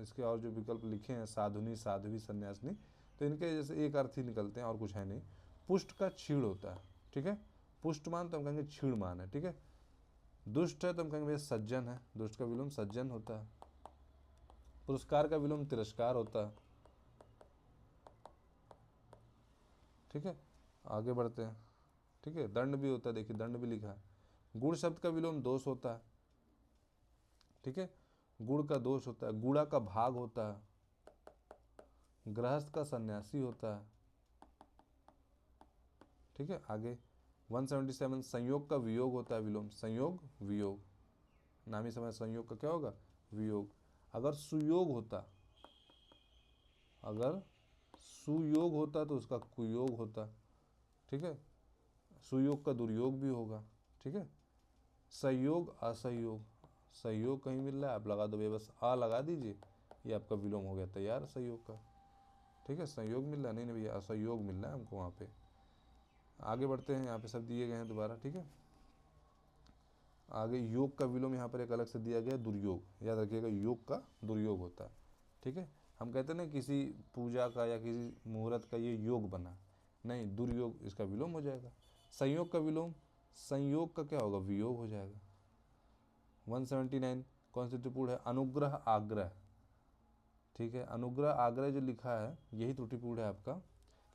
इसके और जो विकल्प लिखे हैं, साधुनी साध्वी सन्यासिनी, तो इनके जैसे एक अर्थ ही निकलते हैं और कुछ है नहीं। पुष्ट का छीड़ होता है, ठीक है, पुष्टमान तो हम कहेंगे छीड़मान है, ठीक है। दुष्ट है तो हम कहेंगे भैया सज्जन है, दुष्ट का विलोम सज्जन होता है। पुरस्कार का विलोम तिरस्कार होता है, ठीक है। आगे बढ़ते हैं, ठीक है। दंड भी होता है, देखिए दंड भी लिखा है। गुण शब्द का विलोम दोष होता है, ठीक है, गुड़ का दोष होता है। गुड़ा का भाग होता है, गृहस्थ का सन्यासी होता है, ठीक है। आगे 177 संयोग का वियोग होता है, विलोम संयोग वियोग, नामी समय संयोग का क्या होगा? वियोग। अगर सुयोग होता, अगर सुयोग होता तो उसका कुयोग होता, ठीक है। सुयोग का दुर्योग भी होगा, ठीक है। सहयोग असहयोग, सहयोग कहीं मिल रहा है आप लगा दो, बस आ लगा दीजिए, ये आपका विलोम हो गया तैयार सहयोग का, ठीक है। संयोग मिल रहा है, नहीं नहीं भैया असहयोग मिल रहा है हमको वहाँ पे। आगे बढ़ते हैं, यहाँ पे सब दिए गए हैं दोबारा, ठीक है। आगे योग का विलोम यहाँ पर एक अलग से दिया गया, दुर्योग, याद रखिएगा योग का दुर्योग होता है, ठीक है। हम कहते हैं ना किसी पूजा का या किसी मुहूर्त का ये योग बना, नहीं, दुर्योग इसका विलोम हो जाएगा। संयोग का विलोम, संयोग का क्या होगा? वियोग हो जाएगा। 179 कौन सी त्रुटिपूर्ण है? अनुग्रह आग्रह, ठीक है। अनुग्रह आग्रह जो लिखा है यही त्रुटिपूर्ण है आपका,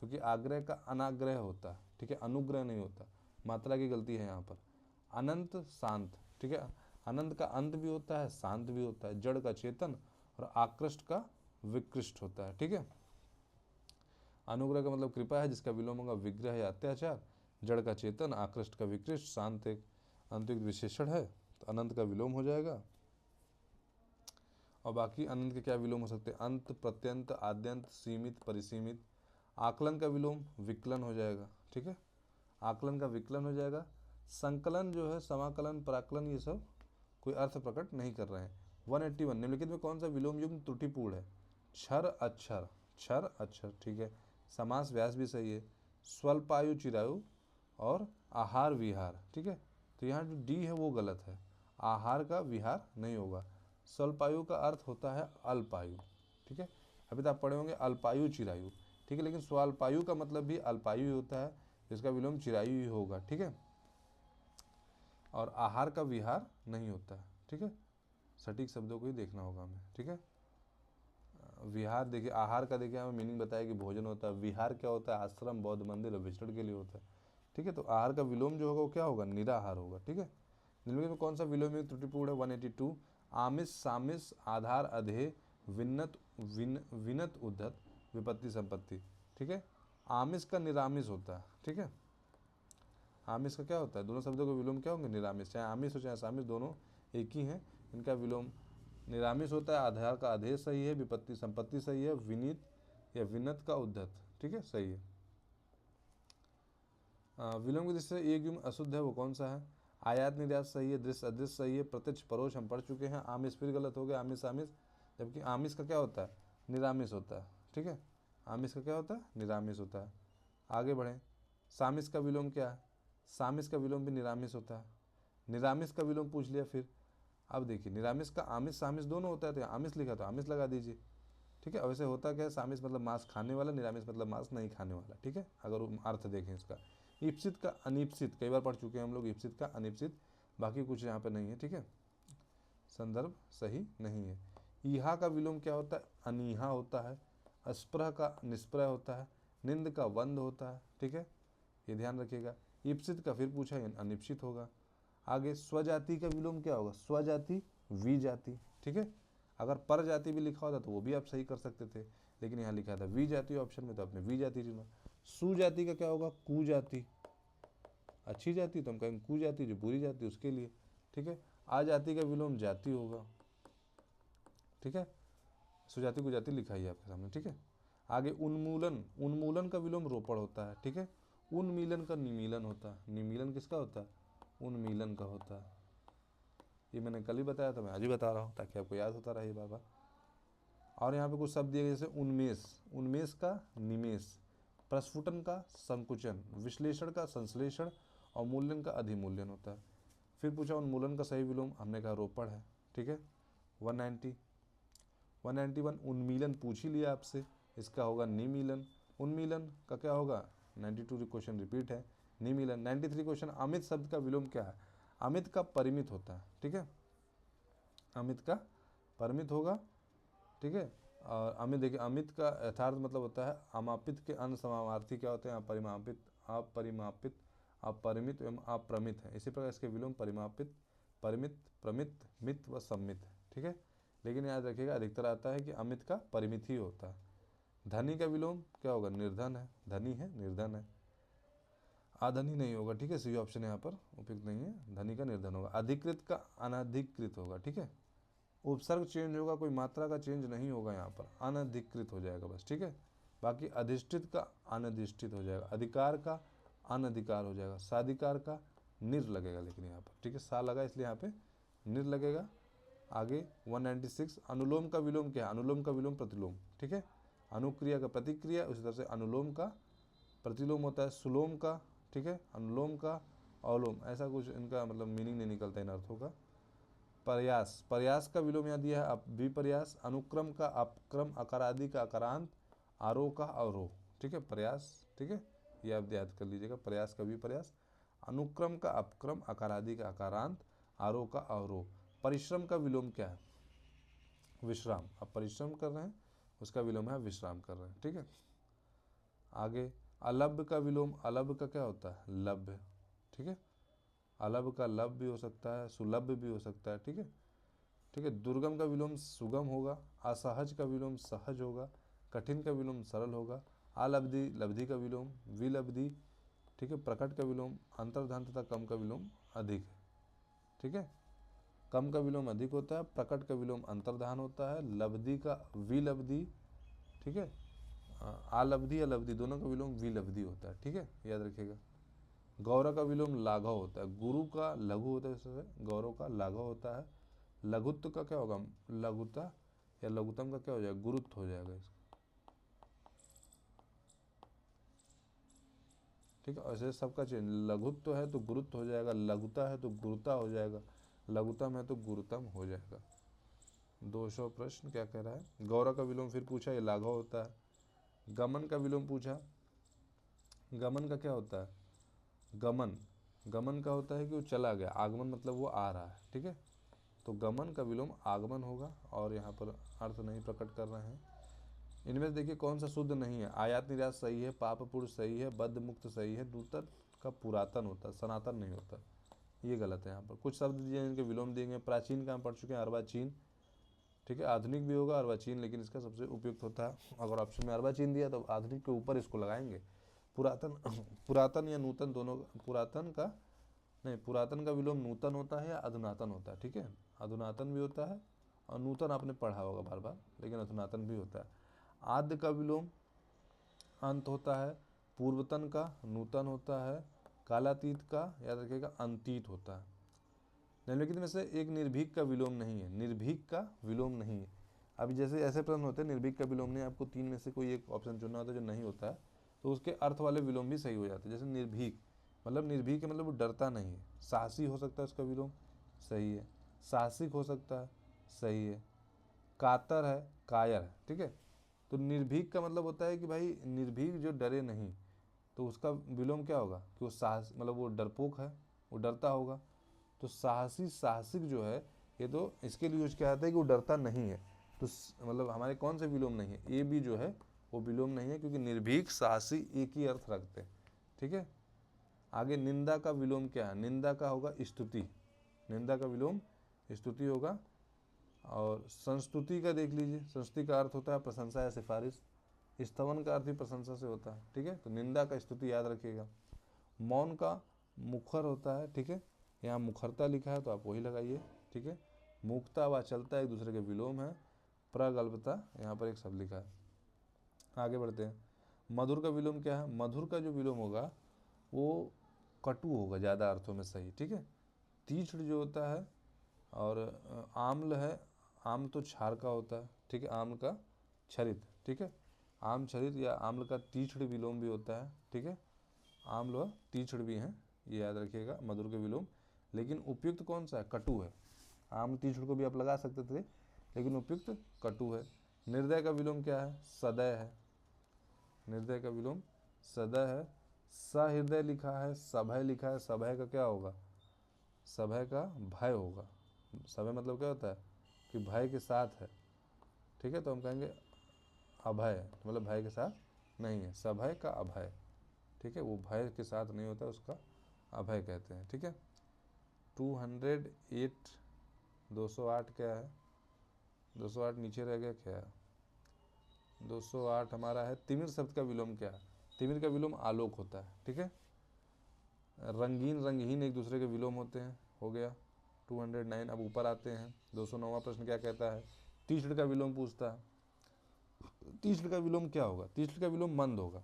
क्योंकि आग्रह का अनाग्रह होता है, ठीक है, अनुग्रह नहीं होता, मात्रा की गलती है यहाँ पर। अनंत शांत, ठीक है, अनंत का अंत भी होता है, शांत भी होता है, जड़ का चेतन और आकृष्ट का विकृष्ट होता है, ठीक है। अनुग्रह का मतलब कृपा है, जिसका विलोम होगा विग्रह या अत्याचार। जड़ का चेतन, आकृष्ट का विकृष्ट, शांत एक अंतिक विशेषण है, तो अनंत का विलोम हो जाएगा। और बाकी अनंत के क्या विलोम हो सकते हैं? अंत, प्रत्यंत, आद्यंत, सीमित, परिसीमित। आकलन का विलोम विकलन हो जाएगा, ठीक है, आकलन का विकलन हो जाएगा। संकलन जो है, समाकलन, पराकलन, ये सब कोई अर्थ प्रकट नहीं कर रहे हैं। 181 निम्नलिखित में कौन सा विलोम युग्म त्रुटिपूर्ण है? क्षर अक्षर, क्षर अक्षर, ठीक है। समास व्यास भी सही है। स्वल्पायु चिरायु और आहार विहार, ठीक है, तो यहाँ जो डी है वो गलत है, आहार का विहार नहीं होगा। स्वल्पायु का अर्थ होता है अल्पायु, ठीक है, अभी तो आप पढ़े होंगे अल्पायु चिरायु, ठीक है, लेकिन स्वल्पायु का मतलब भी अल्पायु ही होता है, जिसका विलोम चिरायु ही होगा, ठीक है। और आहार का विहार नहीं होता है, ठीक है, सटीक शब्दों को ही देखना होगा हमें, ठीक है। विहार देखिए, आहार का देखिए हमें मीनिंग बताया कि भोजन होता है, विहार क्या होता है? आश्रम, बौद्ध मंदिर और विचरण के लिए होता है, ठीक है। तो आहार का विलोम जो होगा वो क्या होगा? निराहार होगा, ठीक है। निम्नलिखित में कौन सा विलोम त्रुटिपूर्ण है? 182 आमिष सामिष आधार अधेय विन्नत विनत उद्धत विपत्ति संपत्ति, ठीक है। आमिष का निरामिष होता है, ठीक है, आमिष का क्या होता है? दोनों शब्दों के विलोम क्या होंगे? निरामिष, चाहे आमिष हो चाहे सामिष, दोनों एक ही हैं, इनका विलोम निरामिष होता है। आधार का अधेय सही है, विपत्ति संपत्ति सही है, विनीत या विनत का उद्धत, ठीक है, सही है। विलोम की दृष्टि से एक युग्म अशुद्ध है, वो कौन सा है? आयात निर्यात सही है, दृश्य अदृश्य सही है, प्रत्यक्ष परोक्ष हम पढ़ चुके हैं। आमिष फिर गलत हो गया, आमिष आमिष, जबकि आमिष का क्या होता है? निरामिष होता है, ठीक है, आमिष का क्या होता है? निरामिष होता है। आगे बढ़ें, सामिष का विलोम क्या है? सामिष का विलोम भी निरामिष होता है। निरामिष का विलोम पूछ लिया फिर, अब देखिए निरामिष का आमिष सामिष दोनों होता है, तो आमिष लिखा तो आमिष लगा दीजिए, ठीक है। वैसे होता क्या है? सामिष मतलब मांस खाने वाला, निरामिष मतलब मांस नहीं खाने वाला, ठीक है, अगर अर्थ देखें इसका। ईप्सित का अनिप्सित कई बार पढ़ चुके हैं हम लोग, ईप्सित का अनिप्सित, बाकी कुछ यहाँ पे नहीं है, ठीक है, संदर्भ सही नहीं है। ईहा का विलोम क्या होता है? अनीहा होता है। अस्प्रह का निष्प्रह होता है। निंद का वंद होता है, ठीक है, ये ध्यान रखिएगा। ईप्सित का फिर पूछा अनिप्सित होगा। आगे स्वजाति का विलोम क्या होगा? स्वजाति विजाति, ठीक है, अगर पर जाति भी लिखा होता तो वो भी आप सही कर सकते थे। लेकिन यहाँ लिखा था वी जाति ऑप्शन में, तो आपने वी जाति चुना। सु जाति का क्या होगा, कु जाति, अच्छी जाति तो हम कहेंगे कु जाति, जो बुरी जाति उसके लिए, ठीक है। आ जाति का विलोम जाति होगा, ठीक है। सुजाति कुजाति लिखा ही है आपके सामने, ठीक है। आगे उन्मूलन, उन्मूलन का विलोम रोपड़ होता है, ठीक है। उन्मीलन का निमीलन होता है, निमीलन किसका होता है, उन्मीलन का होता है। ये मैंने कल ही बताया था, मैं आज ही बता रहा हूँ ताकि आपको याद होता रहे बार बार। और यहाँ पे कुछ शब्द दिए जैसे उन्मेष, उन्मेष का निमेष, प्रस्फुटन का संकुचन, विश्लेषण का संश्लेषण और मूल्यन का अधिमूल्यन होता है। फिर पूछा उन्मूलन का सही विलोम, हमने कहा रोपड़ है, ठीक है। 191 उन्मीलन पूछ ही लिया आपसे, इसका होगा निमीलन। उन्मीलन का क्या होगा, 92 क्वेश्चन रिपीट है, निमीलन। 93 क्वेश्चन अमित शब्द का विलोम क्या है, अमित का परिमित होता है, ठीक है। अमित का परिमित होगा, ठीक है। और अमित देखिए, अमित का यथार्थ मतलब होता है अमापित के अन्य समानार्थी क्या होते हैं, अपरिमापित, अपरिमापित, अपरिमित एवं अप्रमित है। इसी प्रकार इसके विलोम परिमापित, परिमित, प्रमित, मित व सम्मित, ठीक है। लेकिन याद रखिएगा अधिकतर आता है कि अमित का परिमित ही होता है। धनी का विलोम क्या होगा, निर्धन है, धनी है निर्धन है, अधनी नहीं होगा, ठीक है। सी ऑप्शन यहाँ पर उपयुक्त नहीं है, धनी का निर्धन होगा। अधिकृत का अनधिकृत होगा, ठीक है। उपसर्ग चेंज होगा, कोई मात्रा का चेंज नहीं होगा यहाँ पर, अनधिकृत हो जाएगा बस, ठीक है। बाकी अधिष्ठित का अनधिष्ठित हो जाएगा, अधिकार का अनधिकार हो जाएगा, साधिकार का निर लगेगा, लेकिन यहाँ पर, ठीक है, सा लगा इसलिए यहाँ पे निर लगेगा। आगे 196 अनुलोम का विलोम क्या है, अनुलोम का विलोम प्रतिलोम, ठीक है। अनुक्रिया का प्रतिक्रिया, उसी तरह से अनुलोम का प्रतिलोम होता है सुलोम का, ठीक है। अनुलोम का अवलोम, ऐसा कुछ इनका मतलब मीनिंग नहीं निकलता इन अर्थों का। प्रयास, प्रयास का विलोम यहाँ दिया है विपर्यास। अनुक्रम का अपक्रम, अकारादि का अकारांत, आरोह का अवरोह, ठीक है। प्रयास, ठीक है, ये आप याद कर लीजिएगा, प्रयास का विपर्यास, अनुक्रम का अपक्रम, अकारादि का अकारांत, आरोह का अवरोह। परिश्रम का विलोम क्या है, विश्राम, आप परिश्रम कर रहे हैं उसका विलोम है विश्राम कर रहे हैं, ठीक है। आगे अलभ्य का विलोम, अलभ्य का क्या होता है, लभ्य, ठीक है। अलभ्य का लभ्य भी हो सकता है, सुलभ्य भी हो सकता है, ठीक है, ठीक है। दुर्गम का विलोम सुगम होगा, असहज का विलोम सहज होगा, कठिन का विलोम सरल होगा, अलब्धि, लब्धि का विलोम विलब्धि, ठीक है। प्रकट का विलोम अंतर्धान तथा कम का विलोम अधिक है, ठीक है। कम का विलोम अधिक होता है, प्रकट का विलोम अंतर्धान होता है, लब्धि का विलब्धि, ठीक है। आलब्धि अलब्धि दोनों का विलोम विलब्धि होता है, ठीक है, याद रखिएगा। गौरव का विलोम लाघव होता है, गुरु का लघु होता है, इससे गौरव का लाघव होता है। लघुत्व का क्या होगा, लघुता या लघुतम का क्या हो जाएगा, गुरुत्व हो जाएगा इसका, ठीक है। ऐसे सबका चेंज, लघुत्व है तो गुरुत्व हो जाएगा, लघुता है तो गुरुता हो जाएगा, लघुतम है तो गुरुतम हो जाएगा। 200 प्रश्न क्या कह रहा है, गौरव का विलोम फिर पूछा, ये लाघव होता है। गमन का विलोम पूछा, गमन का क्या होता है, गमन, गमन का होता है कि वो चला गया, आगमन मतलब वो आ रहा है, ठीक है। तो गमन का विलोम आगमन होगा, और यहाँ पर अर्थ नहीं प्रकट कर रहे हैं। इनमें से देखिए कौन सा शुद्ध नहीं है, आयात निर्यात सही है, पाप पुरुष सही है, बद्ध मुक्त सही है, नूतन का पुरातन होता है, सनातन नहीं होता, ये गलत है। यहाँ पर कुछ शब्द दिए इनके विलोम देंगे, प्राचीन का हम पढ़ चुके हैं अर्वाचीन, ठीक है। आधुनिक भी होगा अर्वाचीन, लेकिन इसका सबसे उपयुक्त होता है, अगर ऑप्शन में अर्वाचीन दिया तो आधुनिक के ऊपर इसको लगाएंगे। पुरातन, पुरातन या नूतन दोनों, पुरातन का नहीं, पुरातन का विलोम नूतन होता है या अधुनातन होता है, ठीक है। अधुनातन भी होता है और नूतन आपने पढ़ा होगा बार बार, लेकिन अधुनातन भी होता है। आद्य का विलोम अंत होता है, पूर्वतन का नूतन होता है, कालातीत का याद रखिएगा अंतीत होता है। निम्नलिखित में से एक निर्भीक का विलोम नहीं है, निर्भीक का विलोम नहीं है। अब जैसे ऐसे प्रश्न होते हैं निर्भीक का विलोम नहीं, आपको तीन में से कोई एक ऑप्शन चुनना होता है, जो नहीं होता है तो उसके अर्थ वाले विलोम भी सही हो जाते हैं। जैसे निर्भीक मतलब निर्भीक है मतलब वो डरता नहीं है, साहसी हो सकता है उसका विलोम, सही है। साहसिक हो सकता है, सही है। कातर है, कायर है, ठीक है। तो निर्भीक का मतलब होता है कि भाई निर्भीक जो डरे नहीं, तो उसका विलोम क्या होगा कि वो साहस मतलब वो डरपोक है, वो डरता होगा। तो साहसी, साहसिक जो है ये तो इसके लिए यूज किया जाता है कि वो डरता नहीं है। तो मतलब हमारे कौन से विलोम नहीं है, ए बी जो है वो विलोम नहीं है, क्योंकि निर्भीक साहसी एक ही अर्थ रखते हैं, ठीक है। आगे निंदा का विलोम क्या है, निंदा का होगा स्तुति, निंदा का विलोम स्तुति होगा। और संस्तुति का देख लीजिए, संस्तुति का अर्थ होता है प्रशंसा या सिफारिश, स्तवन का अर्थ भी प्रशंसा से होता है, ठीक है। तो निंदा का स्तुति याद रखिएगा। मौन का मुखर होता है, ठीक है, यहाँ मुखरता लिखा है तो आप वही लगाइए, ठीक है। मुक्ता व चलता एक दूसरे के विलोम है। प्रगल्भता यहाँ पर एक शब्द लिखा है। आगे बढ़ते हैं। मधुर का विलोम क्या है? मधुर का जो विलोम होगा वो कटु होगा ज़्यादा अर्थों में सही, ठीक है। तीक्ष्ण जो होता है, और आम्ल है, आम्ल तो क्षार का होता है, ठीक है, आम्ल का क्षरित, ठीक है। आम क्षरित या आम्ल का तीक्ष्ण विलोम भी होता है, ठीक है। आम्ल व तीक्ष्ण भी हैं, ये याद रखिएगा मधुर के विलोम। लेकिन उपयुक्त कौन सा है? कटु है। आम्ल तीक्ष्ण को भी आप लगा सकते थे, लेकिन उपयुक्त कटु है। निर्दय का विलोम क्या है? सदय है। निर्दय का विलोम सदय है। सहृदय लिखा है, सभय लिखा है, सभय का क्या होगा? सभय का भय होगा। सभय मतलब क्या होता है? कि भय के साथ है, ठीक है। तो हम कहेंगे अभय, मतलब भय के साथ नहीं है, सभय का अभय, ठीक है। वो भय के साथ नहीं होता, उसका अभय कहते हैं, ठीक है। 208, 208 क्या है? 208 नीचे रह गया क्या? 208 हमारा है तिमिर शब्द का विलोम क्या है? तिमिर का विलोम आलोक होता है, ठीक है। रंगीन रंगहीन एक दूसरे के विलोम होते हैं, हो गया 209। अब ऊपर आते हैं, 209वां प्रश्न क्या कहता है? तीक्ष्ण का विलोम पूछता है। तीक्ष्ण का विलोम क्या होगा? तीक्ष्ण का विलोम मंद होगा।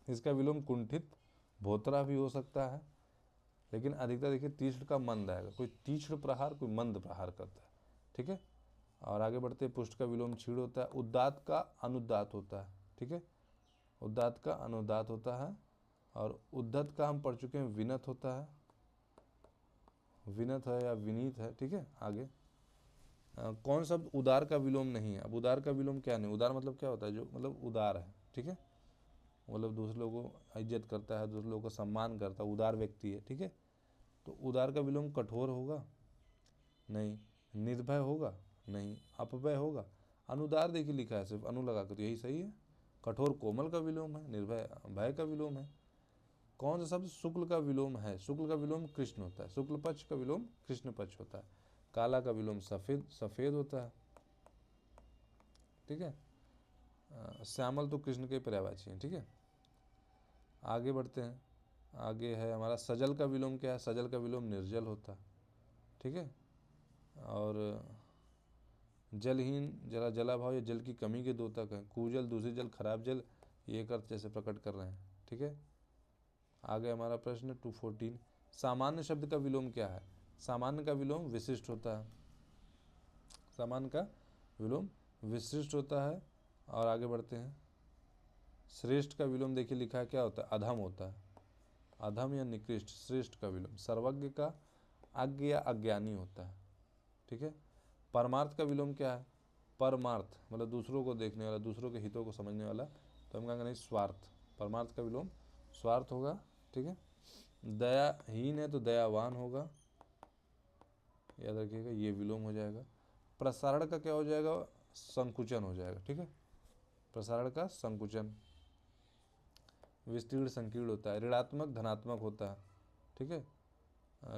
इसका विलोम कुंठित, भोतरा भी हो सकता है, लेकिन अधिकतर देखिए तीक्ष्ण का मंद आएगा। कोई तीक्ष्ण प्रहार, कोई मंद प्रहार करता है, ठीक है। और आगे बढ़ते, पुष्ट का विलोम क्षीण होता है। उदात्त का अनुदात होता है, ठीक है। उदात्त का अनुदात होता है। और उद्धत का हम पढ़ चुके हैं विनत होता है, विनत है या विनीत है, ठीक है। आगे कौन शब्द उदार का विलोम नहीं है? अब उदार का विलोम क्या नहीं? उदार मतलब क्या होता है? जो मतलब उदार है, ठीक है, मतलब दूसरे लोगों को इज्जत करता है, दूसरे लोगों को सम्मान करता है, उदार व्यक्ति है, ठीक है। तो उदार का विलोम कठोर होगा? नहीं। निर्भय होगा? नहीं। अपव्यय होगा? अनुदार देखिए लिखा है, सिर्फ अनु लगा कर, तो यही सही है। कठोर कोमल का विलोम है, निर्भय भय का विलोम है। कौन सा शब्द शुक्ल का विलोम है? शुक्ल का विलोम कृष्ण होता है। शुक्ल पक्ष का विलोम कृष्ण पक्ष होता है। काला का विलोम सफेद, सफेद होता है, ठीक है। श्यामल तो कृष्ण के पर्यायवाची हैं, ठीक है। आगे बढ़ते हैं। आगे है हमारा सजल का विलोम क्या है? सजल का विलोम निर्जल होता है, ठीक है। और जलहीन, जला जला भाव या जल की कमी के द्योतक हैं। कुजल, दूषित जल, खराब जल, ये एक अर्थ जैसे प्रकट कर रहे हैं, ठीक है। आगे हमारा प्रश्न 214, सामान्य शब्द का विलोम क्या है? सामान्य का विलोम विशिष्ट होता है। सामान्य का विलोम विशिष्ट होता है। और आगे बढ़ते हैं। श्रेष्ठ का विलोम देखिए लिखा है, क्या होता है? अधम होता है। अधम या निकृष्ट, श्रेष्ठ का विलोम। सर्वज्ञ का अज्ञ या अज्ञानी होता है, ठीक है। परमार्थ का विलोम क्या है? परमार्थ मतलब दूसरों को देखने वाला, दूसरों के हितों को समझने वाला, तो हम कहेंगे नहीं, स्वार्थ। परमार्थ का विलोम स्वार्थ होगा, ठीक है। दयाहीन है तो दयावान होगा, याद रखिएगा, ये विलोम हो जाएगा। प्रसारण का क्या हो जाएगा? संकुचन हो जाएगा, ठीक है। प्रसारण का संकुचन। विस्तीर्ण संकीर्ण होता है। ऋणात्मक धनात्मक होता है, ठीक है।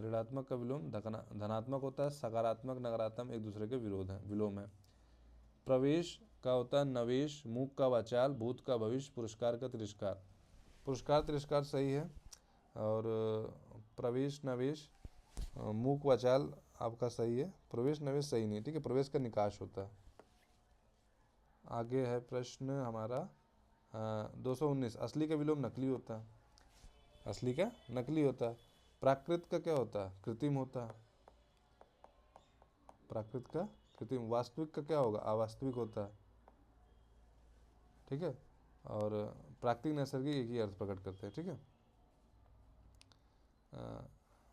ऋणात्मक का विलोम धनात्मक होता है। सकारात्मक नकारात्मक एक दूसरे के विरोध है, विलोम है। प्रवेश का होता है नवेश, मूक का वाचाल, भूत का भविष्य, पुरस्कार का तिरस्कार। पुरस्कार तिरस्कार सही है। और प्रवेश नवेश मूक वाचाल आपका सही है। प्रवेश नवेश सही नहीं, ठीक है, प्रवेश का निकाश होता है। आगे है प्रश्न हमारा 219, असली का विलोम नकली होता है। असली का नकली होता है। प्राकृत का क्या होता है? कृत्रिम होता है। प्राकृत का कृत्रिम। वास्तविक का क्या होगा? अवास्तविक होता है, ठीक है। और प्राकृतिक नैसर्गिक एक ही अर्थ प्रकट करते हैं, ठीक है।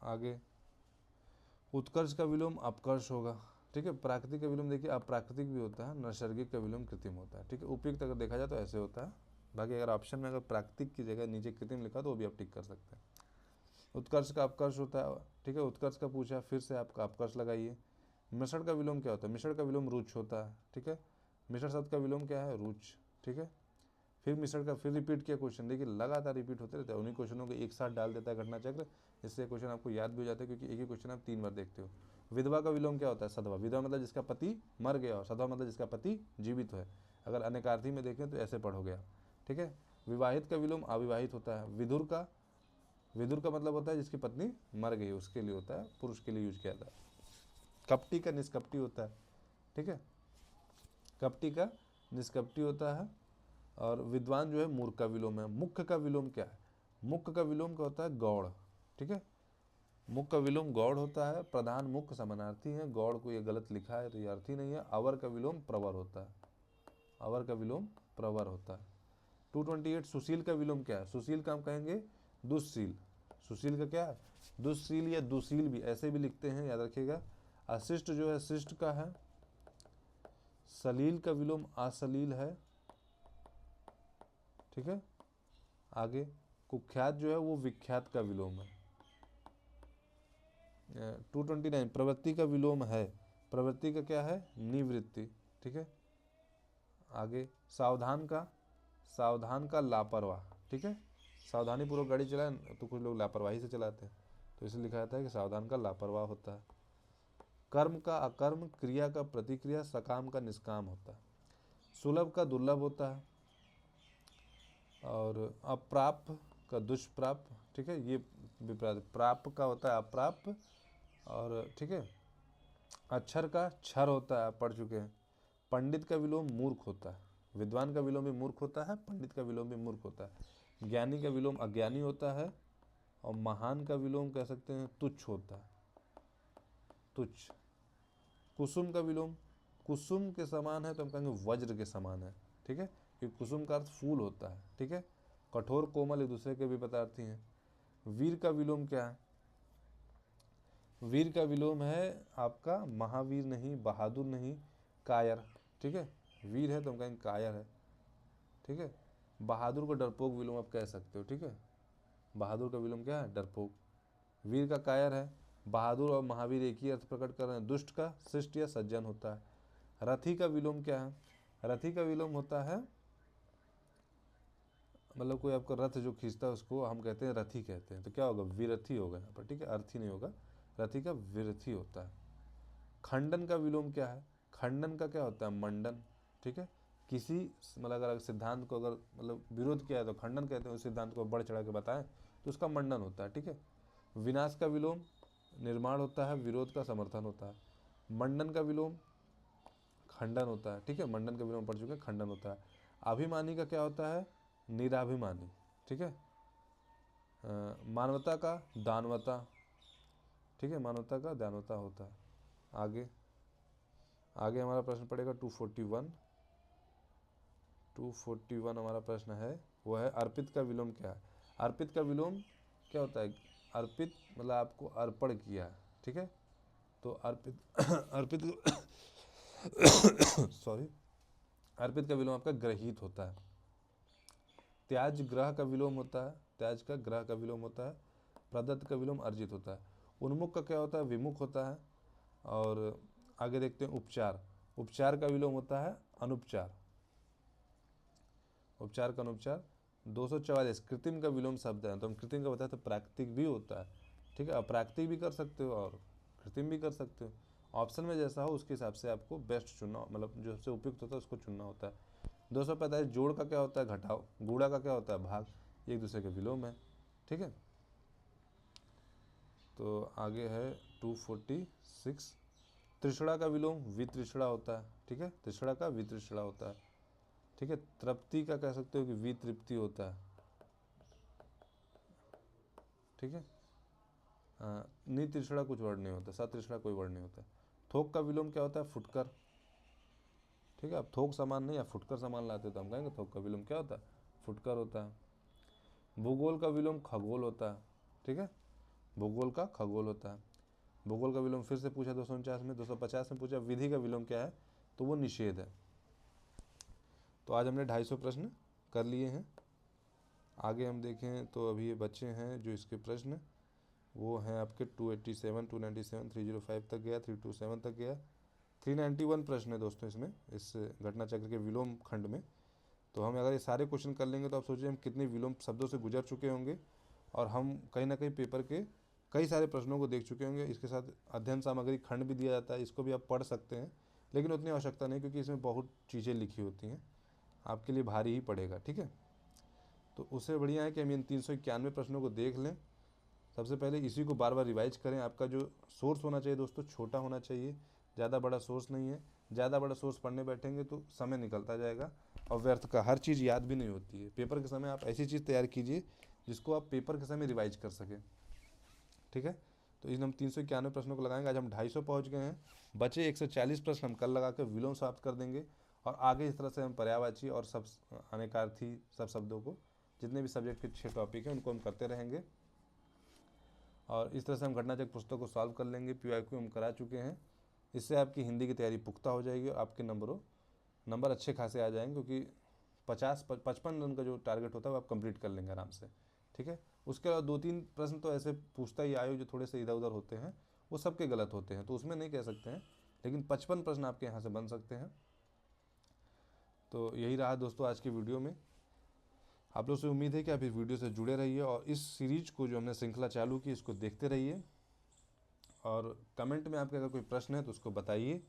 आगे उत्कर्ष का विलोम अपकर्ष होगा, ठीक है। प्राकृतिक का विलोम देखिए अप्राकृतिक भी होता है। नैसर्गिक का विलोम कृत्रिम होता है, ठीक है। उपयुक्त अगर देखा जाए तो ऐसे होता है। बाकी अगर ऑप्शन में अगर प्राकृतिक की जगह नीचे कृत्रिम लिखा तो वो भी आप टिक कर सकते हैं। उत्कर्ष का अपकर्ष होता है, ठीक है। उत्कर्ष का पूछा, फिर से आपका अपकर्ष लगाइए। मिश्रण का विलोम क्या होता है? मिश्रण का विलोम रुच होता है, ठीक है। मिश्रण शब्द का विलोम क्या है? रुच, ठीक है। फिर मिश्रण का फिर रिपीट किया क्वेश्चन, देखिए लगातार रिपीट होते रहते हैं। उन्हीं क्वेश्चनों को एक साथ डाल देता है घटना चक्र, इससे क्वेश्चन आपको याद भी हो जाता है, क्योंकि एक ही क्वेश्चन आप 3 बार देखते हो। विधवा का विलोम क्या होता है? सधवा। विधवा मतलब जिसका पति मर गया, और सधवा मतलब जिसका पति जीवित है। अगर अनेकार्थी में देखें तो ऐसे पढ़ोगे आप, ठीक है। विवाहित का विलोम अविवाहित होता है। विधुर का मतलब होता है जिसकी पत्नी मर गई, उसके लिए होता है, पुरुष के लिए यूज किया जाता है। कपटी का निष्कपटी होता है, ठीक है। कपटी का निष्कपटी होता है। और विद्वान जो है मूर्ख का विलोम है। मुख्य का विलोम क्या है? मुख्य का विलोम क्या होता है? गौड़, ठीक है। मुख्य का विलोम गौड़ होता है। प्रधान मुख्य समानार्थी है। गौड़ को ये गलत लिखा है तो ये अर्थी नहीं है। अवर का विलोम प्रवर होता है। अवर का विलोम प्रवर होता है। 228 सुशील का विलोम क्या है? सुशील का हम कहेंगे दुष्शील। सुशील का क्या है? दुष्शील या दुशील भी ऐसे भी लिखते हैं, याद रखिएगा। अशिष्ट जो है शिष्ट का है। सलील का विलोम असलील है, ठीक है। आगे कुख्यात जो है वो विख्यात का विलोम है। 229 प्रवृत्ति का विलोम है। प्रवृत्ति का क्या है? निवृत्ति, ठीक है। आगे सावधान का लापरवाह, ठीक है। सावधानी पूर्वक गाड़ी चलाए तो कुछ लोग लापरवाही से चलाते हैं, तो इसलिए लिखा जाता है कि सावधान का लापरवाह होता है। कर्म का अकर्म, क्रिया का प्रतिक्रिया, सकाम का निष्काम होता है। सुलभ का दुर्लभ होता है। और अप्राप्य का दुष्प्राप्य, ठीक है। ये विपरीत। प्राप्य का होता है अप्राप्य, और ठीक है। अक्षर का क्षर होता है, आप पढ़ चुके हैं। पंडित का विलोम मूर्ख होता है। विद्वान का विलोम भी मूर्ख होता है, पंडित का विलोम भी मूर्ख होता है। ज्ञानी का विलोम अज्ञानी होता है। और महान का विलोम कह सकते हैं तुच्छ होता है, तुच्छ। कुसुम का विलोम कुसुम के समान है तो हम कहेंगे वज्र के समान है, ठीक है, क्योंकि कुसुम का अर्थ फूल होता है, ठीक है। कठोर कोमल एक दूसरे के भी पदार्थी हैं। वीर का विलोम क्या है? वीर का विलोम है आपका महावीर नहीं, बहादुर नहीं, कायर, ठीक है। वीर है तो हम कहेंगे कायर है, ठीक है। बहादुर को डरपोक विलोम आप कह सकते हो, ठीक है। बहादुर का विलोम क्या है? डरपोक। वीर का कायर है। बहादुर और महावीर एक ही अर्थ प्रकट कर रहे हैं। दुष्ट का शिष्ट या सज्जन होता है। रथी का विलोम क्या है? रथी का विलोम होता है, मतलब कोई आपका रथ जो खींचता है उसको हम कहते हैं रथी कहते हैं, तो क्या होगा? विरथी होगा यहाँ पर, ठीक है। अर्थी नहीं होगा, रथी का विरथी होता है। खंडन का विलोम क्या है? खंडन का क्या होता है? मंडन, ठीक है। किसी मतलब अगर सिद्धांत को अगर मतलब विरोध किया है तो खंडन कहते हैं। उस सिद्धांत को बढ़ चढ़ा के बताएं तो उसका मंडन होता है, ठीक है। विनाश का विलोम निर्माण होता है, विरोध का समर्थन होता है। मंडन का विलोम खंडन होता है, ठीक है। मंडन का विलोम पढ़ चुके हैं, खंडन होता है। अभिमानी का क्या होता है? निराभिमानी, ठीक है। मानवता का दानवता, ठीक है। मानवता का दानवता होता है। आगे हमारा प्रश्न पड़ेगा 241 हमारा प्रश्न है, वो है अर्पित का विलोम क्या है? अर्पित का विलोम क्या होता है? अर्पित मतलब आपको अर्पण किया, ठीक है। तो अर्पित सॉरी, अर्पित का विलोम आपका ग्रहित होता है। त्याज ग्रह का विलोम होता है। त्याज का ग्रह का विलोम होता है। प्रदत्त का विलोम अर्जित होता है। उन्मुख का क्या होता है? विमुख होता है। और आगे देखते हैं उपचार। उपचार का विलोम होता है अनुपचार। उपचार का अनुपचार। 244 कृत्रिम का विलोम शब्द है, तो हम कृत्रिम का बताए तो प्राकृतिक भी होता है, ठीक है। अप्राकृतिक भी कर सकते हो और कृत्रिम भी कर सकते हो। ऑप्शन में जैसा हो उसके हिसाब से आपको बेस्ट चुनना, मतलब जो सबसे उपयुक्त होता है उसको चुनना होता है। 245 जोड़ का क्या होता है? घटाव। गुणा का क्या होता है? भाग। एक दूसरे के विलोम है, ठीक है। तो आगे है 246 त्रिषणा का विलोम वितृष्णा होता है, ठीक है। त्रिषणा का वितृष्णा होता है, ठीक है। तृप्ति का कह सकते हो कि वितृप्ति होता है, ठीक है। नितृष्णा कुछ वर्ड नहीं होता, सतृष्णा कोई वर्ड नहीं होता। थोक का विलोम क्या होता है? फुटकर, ठीक है। अब थोक समान नहीं, आप फुटकर समान लाते तो हम कहेंगे थोक का विलोम क्या होता है? फुटकर होता है। भूगोल का विलोम खगोल होता है, ठीक है। भूगोल का खगोल होता है। भूगोल का विलोम फिर से पूछा 249 में। 250 में पूछा विधि का विलोम क्या है? तो वो निषेध है। तो आज हमने 250 प्रश्न कर लिए हैं। आगे हम देखें तो अभी ये बच्चे हैं जो इसके प्रश्न वो हैं आपके 287, 297, 305 तक गया, 327 तक गया, 391 प्रश्न है दोस्तों इसमें, इस घटना चक्र के विलोम खंड में। तो हम अगर ये सारे क्वेश्चन कर लेंगे तो आप सोचिए हम कितने विलोम शब्दों से गुजर चुके होंगे, और हम कहीं ना कहीं पेपर के कई सारे प्रश्नों को देख चुके होंगे। इसके साथ अध्ययन सामग्री खंड भी दिया जाता है, इसको भी आप पढ़ सकते हैं, लेकिन उतनी आवश्यकता नहीं क्योंकि इसमें बहुत चीज़ें लिखी होती हैं, आपके लिए भारी ही पड़ेगा। ठीक है, तो उससे बढ़िया है कि हम इन 391 प्रश्नों को देख लें। सबसे पहले इसी को बार बार रिवाइज करें। आपका जो सोर्स होना चाहिए दोस्तों छोटा होना चाहिए, ज़्यादा बड़ा सोर्स नहीं है। ज़्यादा बड़ा सोर्स पढ़ने बैठेंगे तो समय निकलता जाएगा और व्यर्थ का, हर चीज़ याद भी नहीं होती है। पेपर के समय आप ऐसी चीज़ तैयार कीजिए जिसको आप पेपर के समय रिवाइज कर सकें। ठीक है, तो इन हम 391 प्रश्नों को लगाएंगे। आज हम 250 पहुँच गए हैं, बचे 140 प्रश्न हम कल लगा कर विलोम समाप्त कर देंगे। और आगे इस तरह से हम पर्यायवाची और सब अनेकार्थी सब शब्दों को, जितने भी सब्जेक्ट के 6 टॉपिक हैं उनको हम करते रहेंगे। और इस तरह से हम घटनाचक्र पुस्तक को सॉल्व कर लेंगे। PYQ हम करा चुके हैं। इससे आपकी हिंदी की तैयारी पुख्ता हो जाएगी और आपके नंबर अच्छे खासे आ जाएंगे, क्योंकि 55 रन का जो टारगेट होता है वो आप कंप्लीट कर लेंगे आराम से। ठीक है, उसके अलावा 2-3 प्रश्न तो ऐसे पूछता ही आयो जो थोड़े से इधर उधर होते हैं, वो सबके गलत होते हैं, तो उसमें नहीं कह सकते हैं, लेकिन 55 प्रश्न आपके यहाँ से बन सकते हैं। तो यही रहा दोस्तों आज की वीडियो में। आप लोग से उम्मीद है कि आप इस वीडियो से जुड़े रहिए और इस सीरीज को जो हमने श्रृंखला चालू की इसको देखते रहिए। और कमेंट में आपके अगर कोई प्रश्न है तो उसको बताइए।